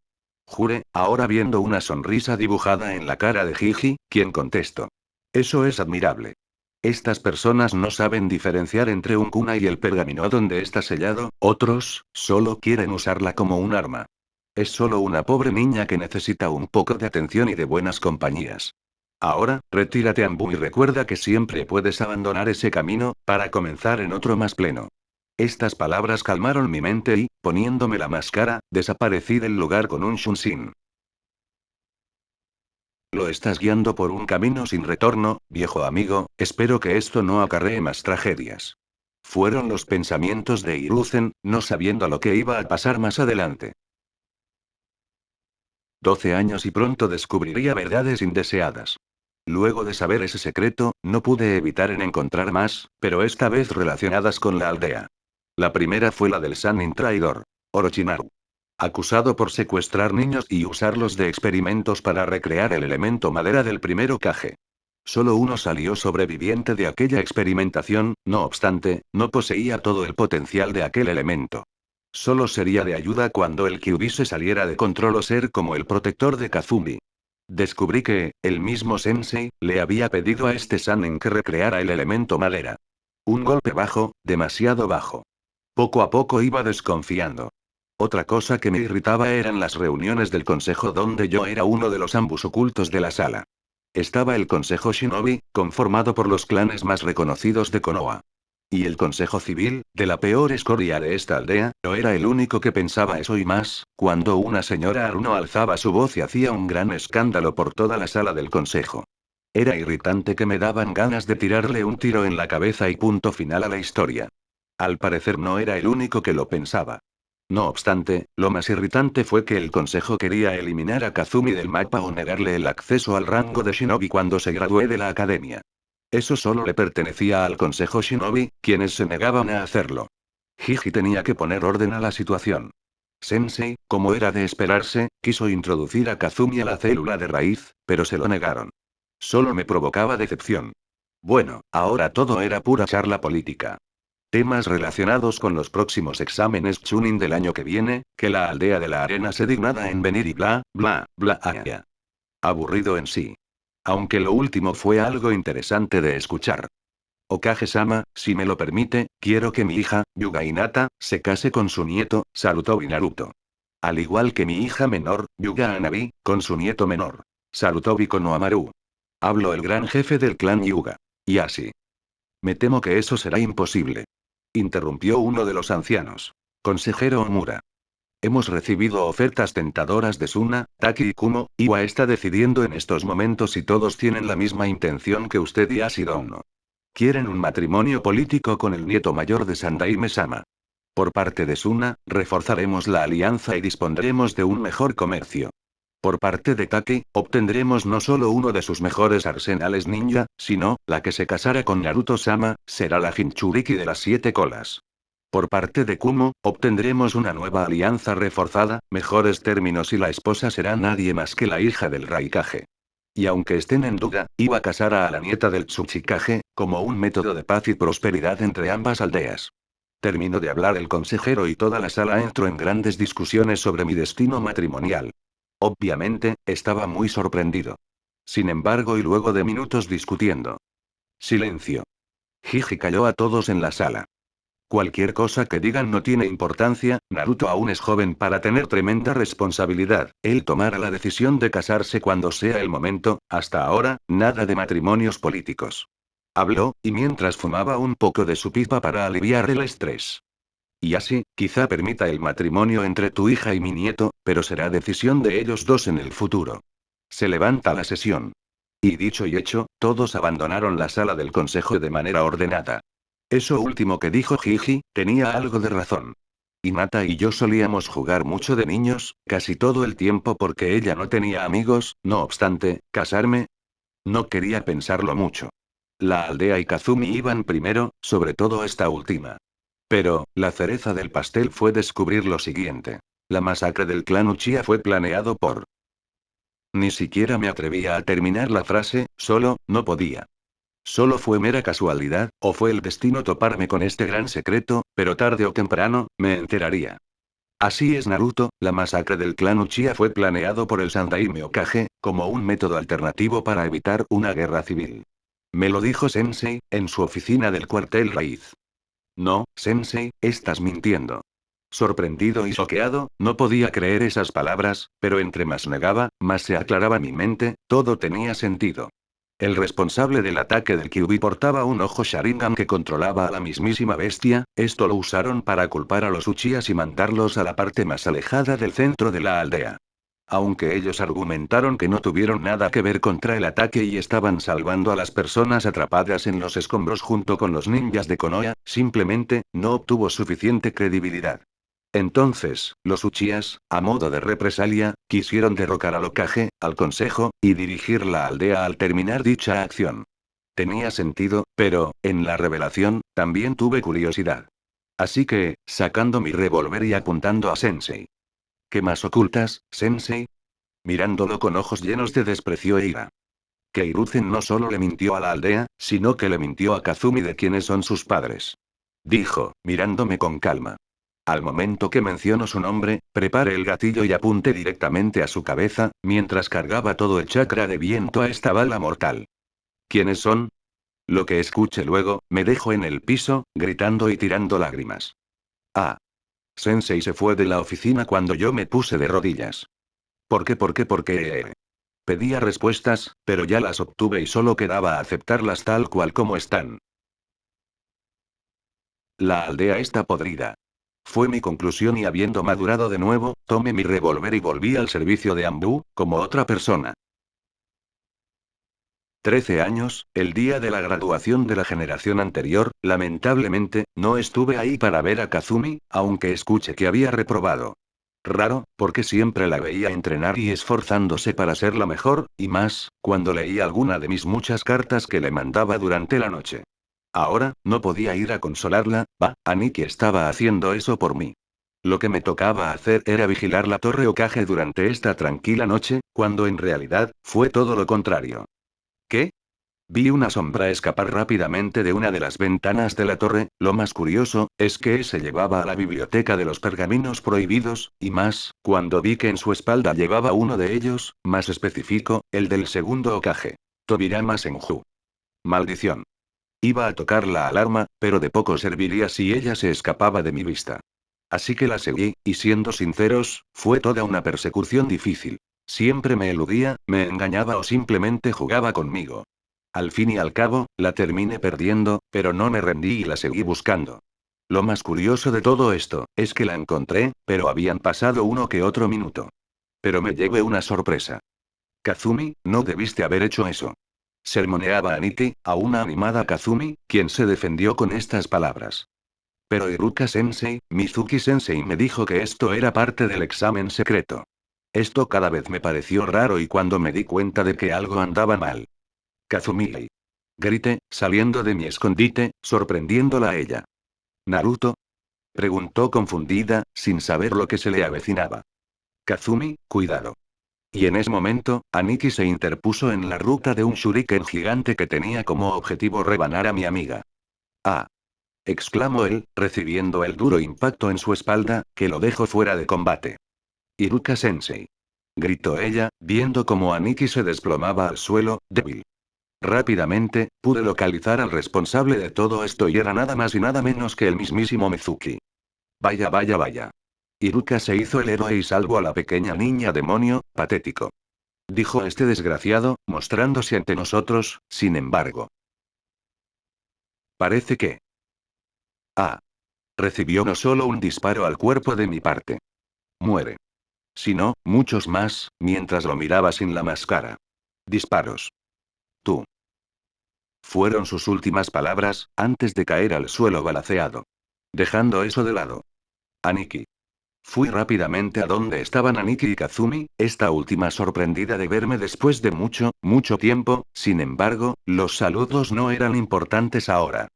Jure, ahora viendo una sonrisa dibujada en la cara de Jiji, quien contestó. Eso es admirable. Estas personas no saben diferenciar entre un kunai y el pergamino donde está sellado, otros, solo quieren usarla como un arma. Es solo una pobre niña que necesita un poco de atención y de buenas compañías. Ahora, retírate Ambu y recuerda que siempre puedes abandonar ese camino, para comenzar en otro más pleno. Estas palabras calmaron mi mente y, poniéndome la máscara, desaparecí del lugar con un shunshin. Lo estás guiando por un camino sin retorno, viejo amigo, espero que esto no acarree más tragedias. Fueron los pensamientos de Hiruzen, no sabiendo lo que iba a pasar más adelante. 12 años y pronto descubriría verdades indeseadas. Luego de saber ese secreto, no pude evitar en encontrar más, pero esta vez relacionadas con la aldea. La primera fue la del Sannin traidor. Orochimaru. Acusado por secuestrar niños y usarlos de experimentos para recrear el elemento madera del primero Kage. Solo uno salió sobreviviente de aquella experimentación, no obstante, no poseía todo el potencial de aquel elemento. Solo sería de ayuda cuando el Kyuubi saliera de control o ser como el protector de Kazumi. Descubrí que, el mismo Sensei, le había pedido a este Sanin que recreara el elemento madera. Un golpe bajo, demasiado bajo. Poco a poco iba desconfiando. Otra cosa que me irritaba eran las reuniones del consejo donde yo era uno de los ambos ocultos de la sala. Estaba el consejo Shinobi, conformado por los clanes más reconocidos de Konoha. Y el consejo civil, de la peor escoria de esta aldea, yo era el único que pensaba eso y más, cuando una señora Aruno alzaba su voz y hacía un gran escándalo por toda la sala del consejo. Era irritante que me daban ganas de tirarle un tiro en la cabeza y punto final a la historia. Al parecer no era el único que lo pensaba. No obstante, lo más irritante fue que el consejo quería eliminar a Kazumi del mapa o negarle el acceso al rango de Shinobi cuando se gradúe de la academia. Eso solo le pertenecía al Consejo Shinobi, quienes se negaban a hacerlo. Jiji tenía que poner orden a la situación. Sensei, como era de esperarse, quiso introducir a Kazumi a la célula de raíz, pero se lo negaron. Solo me provocaba decepción. Bueno, ahora todo era pura charla política. Temas relacionados con los próximos exámenes Chunin del año que viene, que la aldea de la arena se dignara en venir y bla, bla, bla. Aburrido en sí. Aunque lo último fue algo interesante de escuchar. Okage-sama, si me lo permite, quiero que mi hija, Yuga Hinata, se case con su nieto, Sarutobi Naruto. Al igual que mi hija menor, Yuga Hanabi, con su nieto menor, Sarutobi Konohamaru. Hablo el gran jefe del clan Yuga. Y así. Me temo que eso será imposible. Interrumpió uno de los ancianos. Consejero Omura. Hemos recibido ofertas tentadoras de Suna, Taki y Kumo. Iwa está decidiendo en estos momentos si todos tienen la misma intención que usted y Ashiro no. Quieren un matrimonio político con el nieto mayor de Sandaime-sama. Por parte de Suna, reforzaremos la alianza y dispondremos de un mejor comercio. Por parte de Taki, obtendremos no solo uno de sus mejores arsenales ninja, sino, la que se casara con Naruto-sama, será la Jinchuriki de las 7 colas. Por parte de Kumo, obtendremos una nueva alianza reforzada, mejores términos y la esposa será nadie más que la hija del Raikage. Y aunque estén en duda, iba a casar a la nieta del Tsuchikage, como un método de paz y prosperidad entre ambas aldeas. Terminó de hablar el consejero y toda la sala entró en grandes discusiones sobre mi destino matrimonial. Obviamente, estaba muy sorprendido. Sin embargo, y luego de minutos discutiendo. Silencio. Jiji calló a todos en la sala. Cualquier cosa que digan no tiene importancia, Naruto aún es joven para tener tremenda responsabilidad, él tomará la decisión de casarse cuando sea el momento, hasta ahora, nada de matrimonios políticos. Habló, y mientras fumaba un poco de su pipa para aliviar el estrés. Y así, quizá permita el matrimonio entre tu hija y mi nieto, pero será decisión de ellos dos en el futuro. Se levanta la sesión. Y dicho y hecho, todos abandonaron la sala del consejo de manera ordenada. Eso último que dijo Jiji, tenía algo de razón. Hinata y yo solíamos jugar mucho de niños, casi todo el tiempo porque ella no tenía amigos, no obstante, casarme. No quería pensarlo mucho. La aldea y Kazumi iban primero, sobre todo esta última. Pero, la cereza del pastel fue descubrir lo siguiente. La masacre del clan Uchiha fue planeado por... Ni siquiera me atrevía a terminar la frase, solo, no podía. Solo fue mera casualidad, o fue el destino toparme con este gran secreto, pero tarde o temprano, me enteraría. Así es Naruto, la masacre del clan Uchiha fue planeado por el Sandaime Hokage, como un método alternativo para evitar una guerra civil. Me lo dijo Sensei, en su oficina del cuartel raíz. No, Sensei, estás mintiendo. Sorprendido y choqueado, no podía creer esas palabras, pero entre más negaba, más se aclaraba mi mente, todo tenía sentido. El responsable del ataque del Kyuubi portaba un ojo Sharingan que controlaba a la mismísima bestia, esto lo usaron para culpar a los Uchihas y mandarlos a la parte más alejada del centro de la aldea. Aunque ellos argumentaron que no tuvieron nada que ver contra el ataque y estaban salvando a las personas atrapadas en los escombros junto con los ninjas de Konoha, simplemente, no obtuvo suficiente credibilidad. Entonces, los Uchihas, a modo de represalia, quisieron derrocar al Hokage, al consejo, y dirigir la aldea al terminar dicha acción. Tenía sentido, pero, en la revelación, también tuve curiosidad. Así que, sacando mi revólver y apuntando a Sensei. ¿Qué más ocultas, Sensei? Mirándolo con ojos llenos de desprecio e ira. Que Hiruzen no solo le mintió a la aldea, sino que le mintió a Kazumi de quiénes son sus padres. Dijo, mirándome con calma. Al momento que menciono su nombre, prepare el gatillo y apunte directamente a su cabeza, mientras cargaba todo el chakra de viento a esta bala mortal. ¿Quiénes son? Lo que escuche luego, me dejo en el piso, gritando y tirando lágrimas. Ah. Sensei se fue de la oficina cuando yo me puse de rodillas. ¿Por qué? Pedía respuestas, pero ya las obtuve y solo quedaba aceptarlas tal cual como están. La aldea está podrida. Fue mi conclusión y habiendo madurado de nuevo, tomé mi revólver y volví al servicio de Ambu, como otra persona. 13 años, el día de la graduación de la generación anterior, lamentablemente, no estuve ahí para ver a Kazumi, aunque escuché que había reprobado. Raro, porque siempre la veía entrenar y esforzándose para ser la mejor, y más, cuando leía alguna de mis muchas cartas que le mandaba durante la noche. Ahora, no podía ir a consolarla, Aniki estaba haciendo eso por mí. Lo que me tocaba hacer era vigilar la torre Okage durante esta tranquila noche, cuando en realidad, fue todo lo contrario. ¿Qué? Vi una sombra escapar rápidamente de una de las ventanas de la torre. Lo más curioso, es que se llevaba a la biblioteca de los pergaminos prohibidos, y más, cuando vi que en su espalda llevaba uno de ellos, más específico, el del segundo Hokage. Tobirama Senju. Maldición. Iba a tocar la alarma, pero de poco serviría si ella se escapaba de mi vista. Así que la seguí, y siendo sinceros, fue toda una persecución difícil. Siempre me eludía, me engañaba o simplemente jugaba conmigo. Al fin y al cabo, la terminé perdiendo, pero no me rendí y la seguí buscando. Lo más curioso de todo esto, es que la encontré, pero habían pasado uno que otro minuto. Pero me llevé una sorpresa. Kazumi, no debiste haber hecho eso. Sermoneaba a Niti, a una animada Kazumi, quien se defendió con estas palabras. Pero Iruka-sensei, Mizuki-sensei me dijo que esto era parte del examen secreto. Esto cada vez me pareció raro y cuando me di cuenta de que algo andaba mal. Kazumi. Grité, saliendo de mi escondite, sorprendiéndola a ella. ¿Naruto? Preguntó confundida, sin saber lo que se le avecinaba. Kazumi, cuidado. Y en ese momento, Aniki se interpuso en la ruta de un shuriken gigante que tenía como objetivo rebanar a mi amiga. ¡Ah! Exclamó él, recibiendo el duro impacto en su espalda, que lo dejó fuera de combate. Iruka-sensei. Gritó ella, viendo cómo Aniki se desplomaba al suelo, débil. Rápidamente, pude localizar al responsable de todo esto y era nada más y nada menos que el mismísimo Mizuki. Vaya, vaya, vaya. Iruka se hizo el héroe y salvó a la pequeña niña demonio, patético. Dijo este desgraciado, mostrándose ante nosotros, sin embargo. Parece que... Ah. Recibió no solo un disparo al cuerpo de mi parte. Muere. Sino, muchos más, mientras lo miraba sin la máscara. Disparos. Tú. Fueron sus últimas palabras, antes de caer al suelo balaceado. Dejando eso de lado. Aniki. Fui rápidamente a donde estaban Aniki y Kazumi, esta última sorprendida de verme después de mucho, mucho tiempo, sin embargo, los saludos no eran importantes ahora.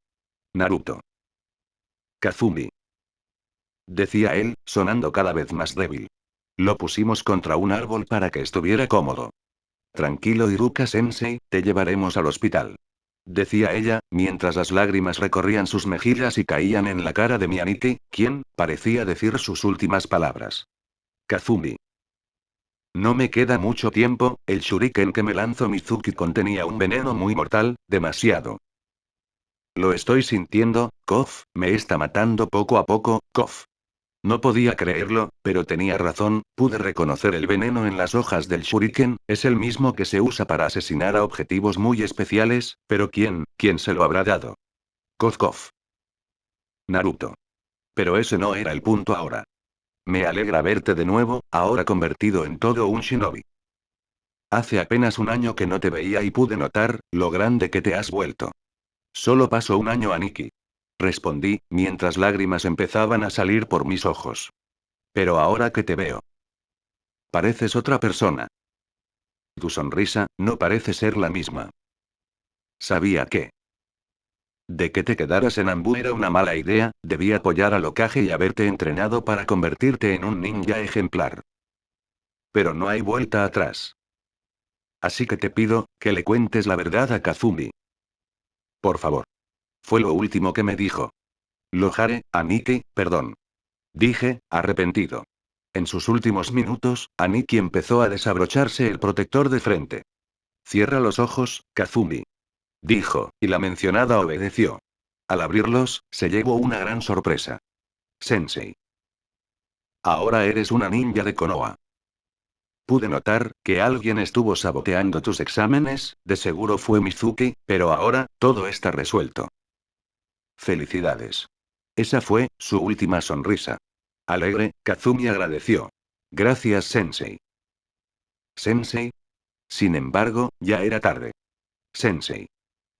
Naruto. Kazumi. Decía él, sonando cada vez más débil. Lo pusimos contra un árbol para que estuviera cómodo. Tranquilo Iruka-sensei, te llevaremos al hospital. Decía ella, mientras las lágrimas recorrían sus mejillas y caían en la cara de mi Aniki, quien, parecía decir sus últimas palabras. Kazumi. No me queda mucho tiempo, el shuriken que me lanzó Mizuki contenía un veneno muy mortal, demasiado. Lo estoy sintiendo, Kof, me está matando poco a poco, Kof. No podía creerlo, pero tenía razón, pude reconocer el veneno en las hojas del shuriken, es el mismo que se usa para asesinar a objetivos muy especiales, pero ¿quién se lo habrá dado? Kof Kof. Naruto. Pero ese no era el punto ahora. Me alegra verte de nuevo, ahora convertido en todo un shinobi. Hace apenas un año que no te veía y pude notar, lo grande que te has vuelto. Solo pasó un año, Aniki. Respondí, mientras lágrimas empezaban a salir por mis ojos. Pero ahora que te veo. Pareces otra persona. Tu sonrisa, no parece ser la misma. Sabía que. De que te quedaras en Ambu era una mala idea, debí apoyar al Hokage y haberte entrenado para convertirte en un ninja ejemplar. Pero no hay vuelta atrás. Así que te pido, que le cuentes la verdad a Kazumi. Por favor. Fue lo último que me dijo. Lo haré, Aniki, perdón. Dije, arrepentido. En sus últimos minutos, Aniki empezó a desabrocharse el protector de frente. Cierra los ojos, Kazumi. Dijo, y la mencionada obedeció. Al abrirlos, se llevó una gran sorpresa. Sensei. Ahora eres una ninja de Konoha. Pude notar, que alguien estuvo saboteando tus exámenes, de seguro fue Mizuki, pero ahora, todo está resuelto. Felicidades. Esa fue, su última sonrisa. Alegre, Kazumi agradeció. Gracias, Sensei. Sensei. Sin embargo, ya era tarde. Sensei.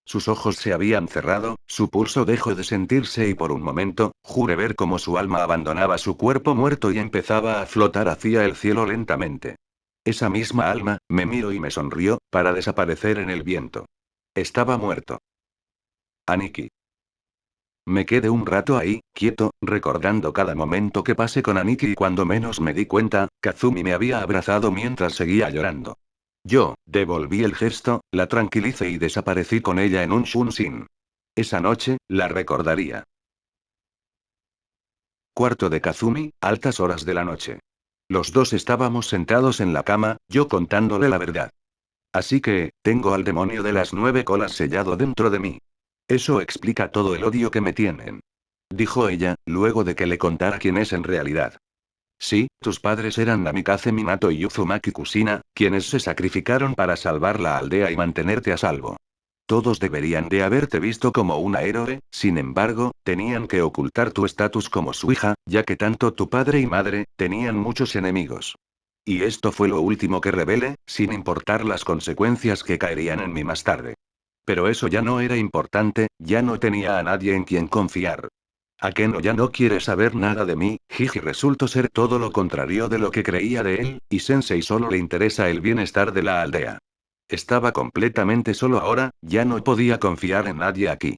Sus ojos se habían cerrado, su pulso dejó de sentirse y por un momento, juré ver cómo su alma abandonaba su cuerpo muerto y empezaba a flotar hacia el cielo lentamente. Esa misma alma, me miró y me sonrió, para desaparecer en el viento. Estaba muerto. Aniki. Me quedé un rato ahí, quieto, recordando cada momento que pasé con Aniki y cuando menos me di cuenta, Kazumi me había abrazado mientras seguía llorando. Yo, devolví el gesto, la tranquilicé y desaparecí con ella en un shunshin. Esa noche, la recordaría. Cuarto de Kazumi, altas horas de la noche. Los dos estábamos sentados en la cama, yo contándole la verdad. Así que, tengo al demonio de las 9 colas sellado dentro de mí. Eso explica todo el odio que me tienen. Dijo ella, luego de que le contara quién es en realidad. Sí, tus padres eran Namikaze Minato y Uzumaki Kusina, quienes se sacrificaron para salvar la aldea y mantenerte a salvo. Todos deberían de haberte visto como una héroe, sin embargo, tenían que ocultar tu estatus como su hija, ya que tanto tu padre y madre, tenían muchos enemigos. Y esto fue lo último que revelé, sin importar las consecuencias que caerían en mí más tarde. Pero eso ya no era importante, ya no tenía a nadie en quien confiar. Akeno ya no quiere saber nada de mí, Jiji resultó ser todo lo contrario de lo que creía de él, y Sensei solo le interesa el bienestar de la aldea. Estaba completamente solo ahora, ya no podía confiar en nadie aquí.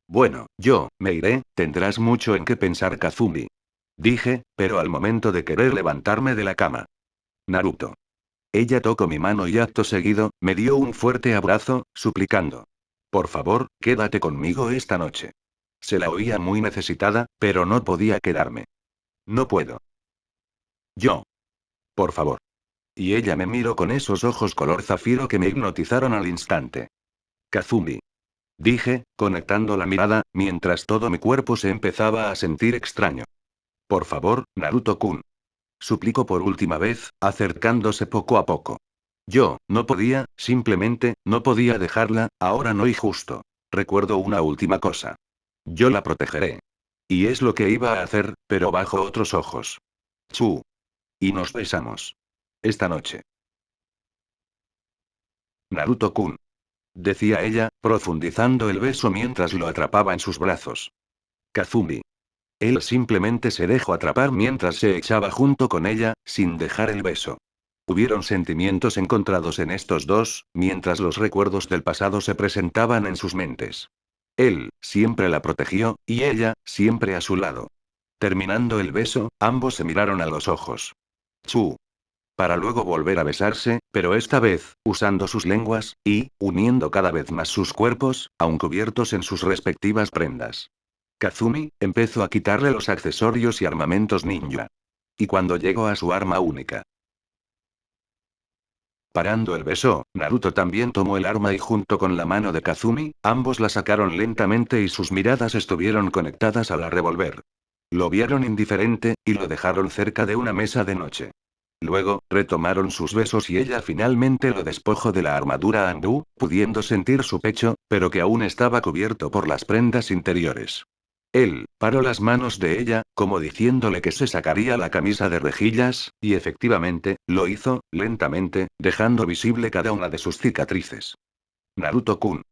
Bueno, yo, me iré, tendrás mucho en qué pensar Kazumi. Dije, pero al momento de querer levantarme de la cama. Naruto. Ella tocó mi mano y acto seguido, me dio un fuerte abrazo, suplicando. Por favor, quédate conmigo esta noche. Se la oía muy necesitada, pero no podía quedarme. No puedo. Yo. Por favor. Y ella me miró con esos ojos color zafiro que me hipnotizaron al instante. Kazumi. Dije, conectando la mirada, mientras todo mi cuerpo se empezaba a sentir extraño. Por favor, Naruto-kun. Suplicó por última vez, acercándose poco a poco. Yo, no podía, simplemente, no podía dejarla, ahora no y justo. Recuerdo una última cosa. Yo la protegeré. Y es lo que iba a hacer, pero bajo otros ojos. Chu. Y nos besamos. Esta noche. Naruto-kun. Decía ella, profundizando el beso mientras lo atrapaba en sus brazos. Kazumi. Él simplemente se dejó atrapar mientras se echaba junto con ella, sin dejar el beso. Hubieron sentimientos encontrados en estos dos, mientras los recuerdos del pasado se presentaban en sus mentes. Él, siempre la protegió, y ella, siempre a su lado. Terminando el beso, ambos se miraron a los ojos. Chu. Para luego volver a besarse, pero esta vez, usando sus lenguas, y, uniendo cada vez más sus cuerpos, aun cubiertos en sus respectivas prendas. Kazumi, empezó a quitarle los accesorios y armamentos ninja. Y cuando llegó a su arma única. Parando el beso, Naruto también tomó el arma y junto con la mano de Kazumi, ambos la sacaron lentamente y sus miradas estuvieron conectadas a la revólver. Lo vieron indiferente, y lo dejaron cerca de una mesa de noche. Luego, retomaron sus besos y ella finalmente lo despojó de la armadura Anbu, pudiendo sentir su pecho, pero que aún estaba cubierto por las prendas interiores. Él, paró las manos de ella, como diciéndole que se sacaría la camisa de rejillas, y efectivamente, lo hizo, lentamente, dejando visible cada una de sus cicatrices. Naruto-kun.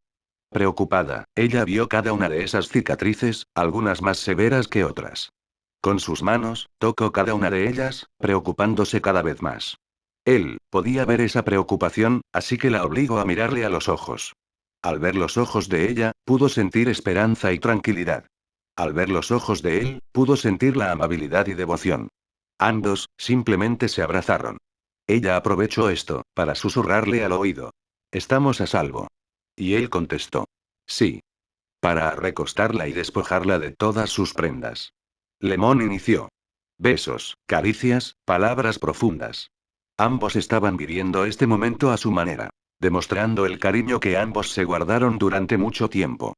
Preocupada, ella vio cada una de esas cicatrices, algunas más severas que otras. Con sus manos, tocó cada una de ellas, preocupándose cada vez más. Él, podía ver esa preocupación, así que la obligó a mirarle a los ojos. Al ver los ojos de ella, pudo sentir esperanza y tranquilidad. Al ver los ojos de él, pudo sentir la amabilidad y devoción. Ambos, simplemente se abrazaron. Ella aprovechó esto, para susurrarle al oído. Estamos a salvo. Y él contestó. Sí. Para recostarla y despojarla de todas sus prendas. Lemon inició. Besos, caricias, palabras profundas. Ambos estaban viviendo este momento a su manera. Demostrando el cariño que ambos se guardaron durante mucho tiempo.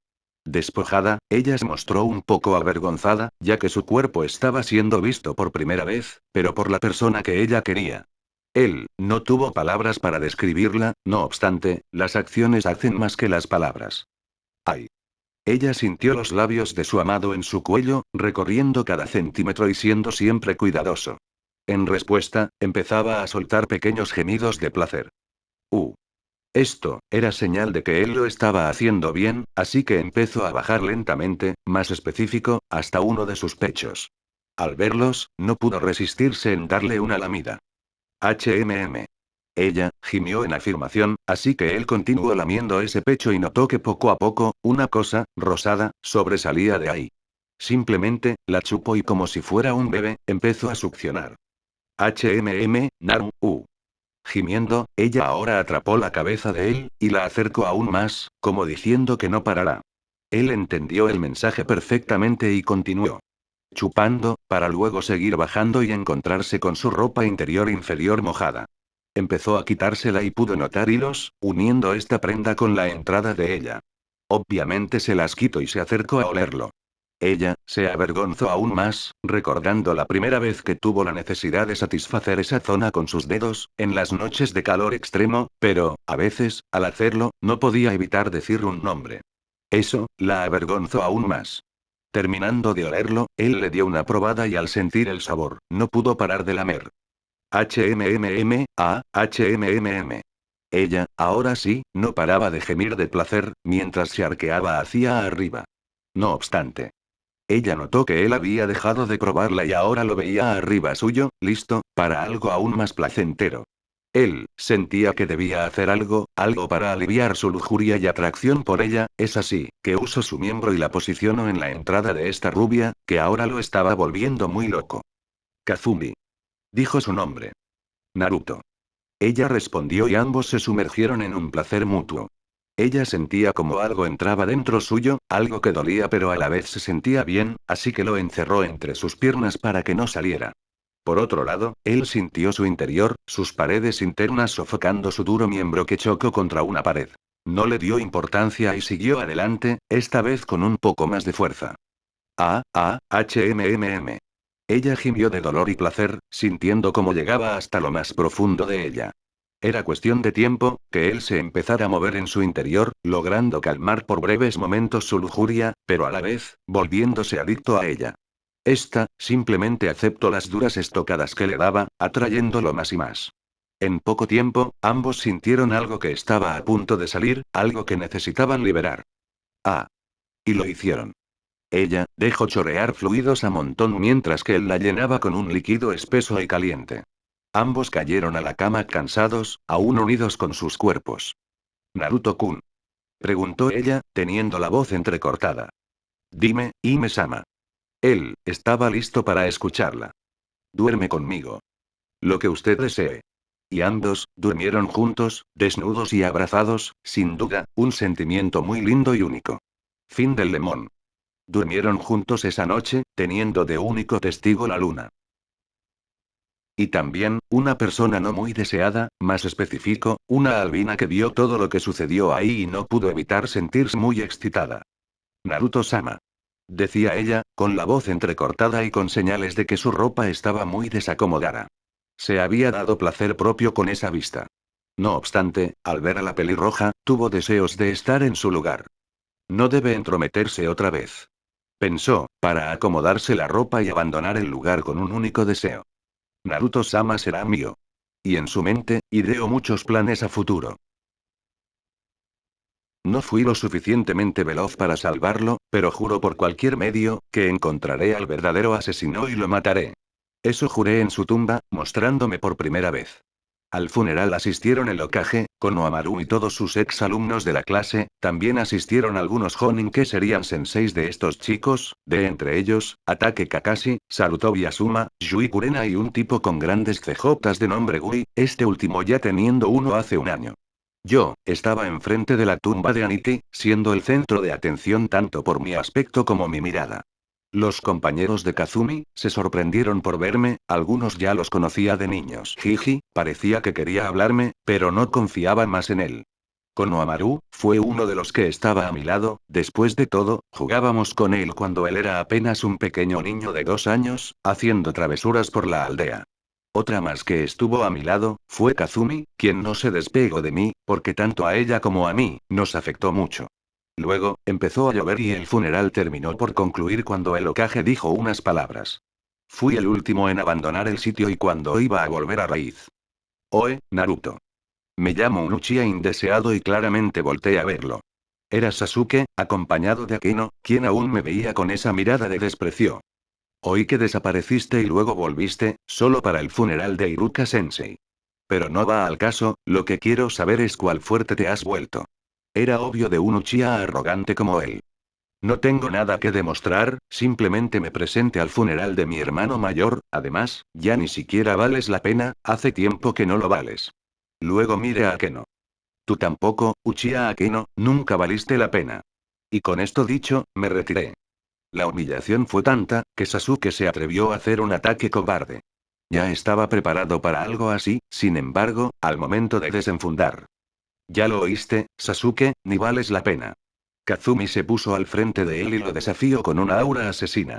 Despojada, ella se mostró un poco avergonzada, ya que su cuerpo estaba siendo visto por primera vez, pero por la persona que ella quería. Él, no tuvo palabras para describirla, no obstante, las acciones hacen más que las palabras. Ay. Ella sintió los labios de su amado en su cuello, recorriendo cada centímetro y siendo siempre cuidadoso. En respuesta, empezaba a soltar pequeños gemidos de placer. Esto era señal de que él lo estaba haciendo bien, así que empezó a bajar lentamente, más específico, hasta uno de sus pechos. Al verlos, no pudo resistirse en darle una lamida. HMM. Ella gimió en afirmación, así que él continuó lamiendo ese pecho y notó que poco a poco, una cosa, rosada, sobresalía de ahí. Simplemente, la chupó y como si fuera un bebé, empezó a succionar. Naru. Gimiendo, ella ahora atrapó la cabeza de él, y la acercó aún más, como diciendo que no parará. Él entendió el mensaje perfectamente y continuó chupando, para luego seguir bajando y encontrarse con su ropa interior inferior mojada. Empezó a quitársela y pudo notar hilos, uniendo esta prenda con la entrada de ella. Obviamente se las quitó y se acercó a olerlo. Ella se avergonzó aún más, recordando la primera vez que tuvo la necesidad de satisfacer esa zona con sus dedos, en las noches de calor extremo, pero, a veces, al hacerlo, no podía evitar decir un nombre. Eso, la avergonzó aún más. Terminando de olerlo, él le dio una probada y al sentir el sabor, no pudo parar de lamer. HMM. Ella, ahora sí, no paraba de gemir de placer, mientras se arqueaba hacia arriba. No obstante, ella notó que él había dejado de probarla y ahora lo veía arriba suyo, listo, para algo aún más placentero. Él sentía que debía hacer algo, algo para aliviar su lujuria y atracción por ella, es así, que usó su miembro y la posicionó en la entrada de esta rubia, que ahora lo estaba volviendo muy loco. Kazumi. Dijo su nombre. Naruto. Ella respondió y ambos se sumergieron en un placer mutuo. Ella sentía como algo entraba dentro suyo, algo que dolía pero a la vez se sentía bien, así que lo encerró entre sus piernas para que no saliera. Por otro lado, él sintió su interior, sus paredes internas sofocando su duro miembro que chocó contra una pared. No le dio importancia y siguió adelante, esta vez con un poco más de fuerza. HMM. Ella gimió de dolor y placer, sintiendo cómo llegaba hasta lo más profundo de ella. Era cuestión de tiempo, que él se empezara a mover en su interior, logrando calmar por breves momentos su lujuria, pero a la vez, volviéndose adicto a ella. Esta, simplemente aceptó las duras estocadas que le daba, atrayéndolo más y más. En poco tiempo, ambos sintieron algo que estaba a punto de salir, algo que necesitaban liberar. Ah. Y lo hicieron. Ella dejó chorrear fluidos a montón mientras que él la llenaba con un líquido espeso y caliente. Ambos cayeron a la cama cansados, aún unidos con sus cuerpos. Naruto-kun. Preguntó ella, teniendo la voz entrecortada. Dime, Ime-sama. Él estaba listo para escucharla. Duerme conmigo. Lo que usted desee. Y ambos durmieron juntos, desnudos y abrazados, sin duda, un sentimiento muy lindo y único. Fin del lemón. Durmieron juntos esa noche, teniendo de único testigo la luna. Y también, una persona no muy deseada, más específico, una albina que vio todo lo que sucedió ahí y no pudo evitar sentirse muy excitada. Naruto-sama. Decía ella, con la voz entrecortada y con señales de que su ropa estaba muy desacomodada. Se había dado placer propio con esa vista. No obstante, al ver a la pelirroja, tuvo deseos de estar en su lugar. No debe entrometerse otra vez. Pensó, para acomodarse la ropa y abandonar el lugar con un único deseo. Naruto-sama será mío. Y en su mente, ideó muchos planes a futuro. No fui lo suficientemente veloz para salvarlo, pero juro por cualquier medio, que encontraré al verdadero asesino y lo mataré. Eso juré en su tumba, mostrándome por primera vez. Al funeral asistieron el Hokage, Konohamaru y todos sus ex alumnos de la clase, también asistieron algunos Jonin que serían senseis de estos chicos, de entre ellos, Atake Kakashi, Sarutobi Asuma, Yui Kurena y un tipo con grandes cejotas de nombre Gui, este último ya teniendo uno hace un año. Yo, estaba enfrente de la tumba de Aniki, siendo el centro de atención tanto por mi aspecto como mi mirada. Los compañeros de Kazumi, se sorprendieron por verme, algunos ya los conocía de niños. Jiji, parecía que quería hablarme, pero no confiaba más en él. Konohamaru, fue uno de los que estaba a mi lado, después de todo, jugábamos con él cuando él era apenas un pequeño niño de 2 años, haciendo travesuras por la aldea. Otra más que estuvo a mi lado, fue Kazumi, quien no se despegó de mí, porque tanto a ella como a mí, nos afectó mucho. Luego, empezó a llover y el funeral terminó por concluir cuando el Hokage dijo unas palabras. Fui el último en abandonar el sitio y cuando iba a volver a raíz. Oe, Naruto. Me llamo un Uchiha indeseado y claramente volteé a verlo. Era Sasuke, acompañado de Akeno, quien aún me veía con esa mirada de desprecio. Oí que desapareciste y luego volviste, solo para el funeral de Iruka Sensei. Pero no va al caso, lo que quiero saber es cuál fuerte te has vuelto. Era obvio de un Uchiha arrogante como él. No tengo nada que demostrar, simplemente me presenté al funeral de mi hermano mayor, además, ya ni siquiera vales la pena, hace tiempo que no lo vales. Luego mire a Akeno. Tú tampoco, Uchiha Akeno, nunca valiste la pena. Y con esto dicho, me retiré. La humillación fue tanta, que Sasuke se atrevió a hacer un ataque cobarde. Ya estaba preparado para algo así, sin embargo, al momento de desenfundar. Ya lo oíste, Sasuke, ni vales la pena. Kazumi se puso al frente de él y lo desafió con una aura asesina.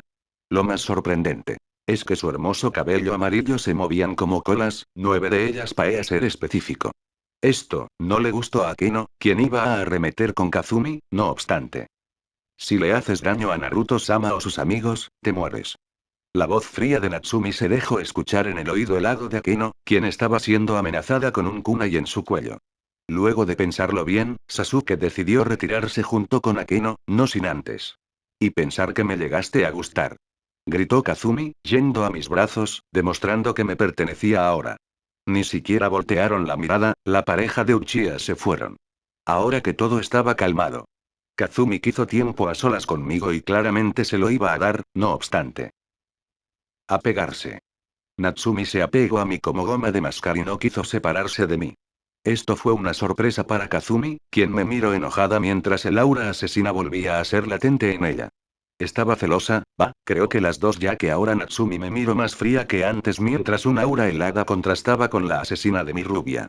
Lo más sorprendente es que su hermoso cabello amarillo se movían como colas, 9 de ellas para ser específico. Esto, no le gustó a Akeno, quien iba a arremeter con Kazumi, no obstante. Si le haces daño a Naruto-sama o sus amigos, te mueres. La voz fría de Natsumi se dejó escuchar en el oído helado de Akeno, quien estaba siendo amenazada con un kunai en su cuello. Luego de pensarlo bien, Sasuke decidió retirarse junto con Akeno, no sin antes. Y pensar que me llegaste a gustar. Gritó Kazumi, yendo a mis brazos, demostrando que me pertenecía ahora. Ni siquiera voltearon la mirada, la pareja de Uchiha se fueron. Ahora que todo estaba calmado. Kazumi quiso tiempo a solas conmigo y claramente se lo iba a dar, no obstante. Apegarse. Natsumi se apegó a mí como goma de mascar y no quiso separarse de mí. Esto fue una sorpresa para Kazumi, quien me miró enojada mientras el aura asesina volvía a ser latente en ella. Estaba celosa, creo que las dos, ya que ahora Natsumi me miró más fría que antes mientras un aura helada contrastaba con la asesina de mi rubia.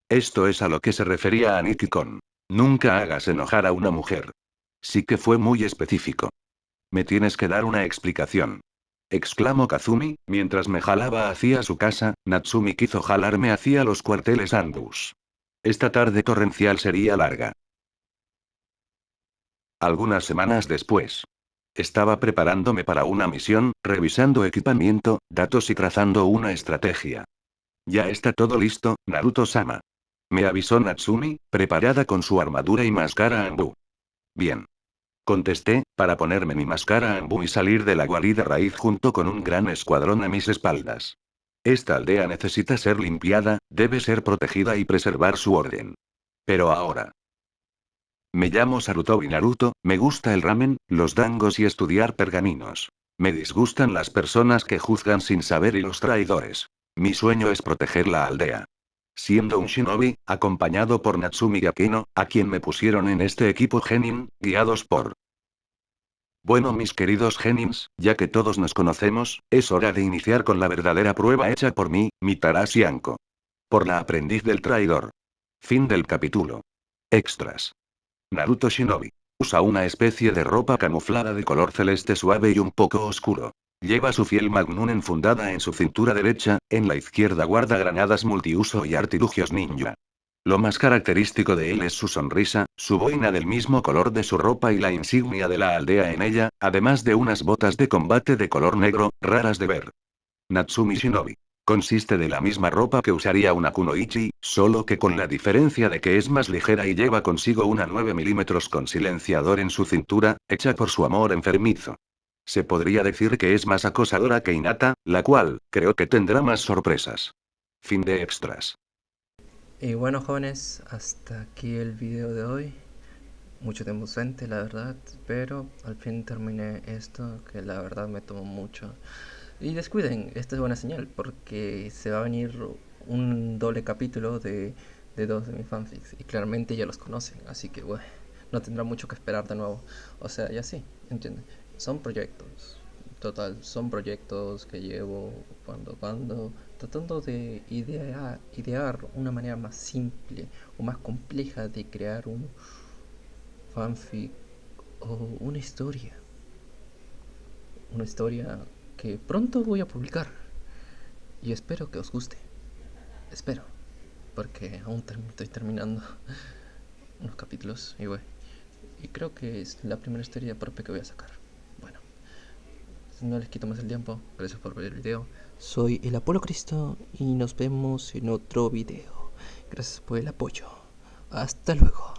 Esto es a lo que se refería a Nikki-kon. Nunca hagas enojar a una mujer. Sí que fue muy específico. Me tienes que dar una explicación. Exclamó Kazumi, mientras me jalaba hacia su casa. Natsumi quiso jalarme hacia los cuarteles Andus. Esta tarde torrencial sería larga. Algunas semanas después. Estaba preparándome para una misión, revisando equipamiento, datos y trazando una estrategia. Ya está todo listo, Naruto-sama. Me avisó Natsumi, preparada con su armadura y máscara Anbu. Bien. Contesté, para ponerme mi máscara Anbu y salir de la guarida raíz junto con un gran escuadrón a mis espaldas. Esta aldea necesita ser limpiada, debe ser protegida y preservar su orden. Pero ahora. Me llamo Sarutobi Naruto, me gusta el ramen, los dangos y estudiar pergaminos. Me disgustan las personas que juzgan sin saber y los traidores. Mi sueño es proteger la aldea. Siendo un shinobi, acompañado por Natsumi y Akeno, a quien me pusieron en este equipo Genin, guiados por... Bueno, mis queridos Genins, ya que todos nos conocemos, es hora de iniciar con la verdadera prueba hecha por mí, Mitarashi Anko. Por la aprendiz del traidor. Fin del capítulo. Extras. Naruto Shinobi. Usa una especie de ropa camuflada de color celeste suave y un poco oscuro. Lleva su fiel magnum enfundada en su cintura derecha, en la izquierda guarda granadas multiuso y artilugios ninja. Lo más característico de él es su sonrisa, su boina del mismo color de su ropa y la insignia de la aldea en ella, además de unas botas de combate de color negro, raras de ver. Natsumi Shinobi. Consiste de la misma ropa que usaría una kunoichi, solo que con la diferencia de que es más ligera y lleva consigo una 9 milímetros con silenciador en su cintura, hecha por su amor enfermizo. Se podría decir que es más acosadora que Hinata, la cual, creo que tendrá más sorpresas. Fin de extras. Y bueno, jóvenes, hasta aquí el video de hoy. Mucho tiempo ausente, la verdad, pero al fin terminé esto, que la verdad me tomó mucho. Y descuiden, esta es buena señal, porque se va a venir un doble capítulo de dos de mis fanfics, y claramente ya los conocen, así que bueno, no tendrá mucho que esperar de nuevo. O sea, ya sí, entienden. Son proyectos, total, son proyectos que llevo cuando, tratando de idear una manera más simple o más compleja de crear un fanfic o una historia que pronto voy a publicar y espero que os guste, espero, porque aún estoy terminando unos capítulos y bueno, y creo que es la primera historia propia que voy a sacar. Bueno, no les quito más el tiempo, gracias por ver el video. Soy el Apolo Cristo y nos vemos en otro video. Gracias por el apoyo. Hasta luego.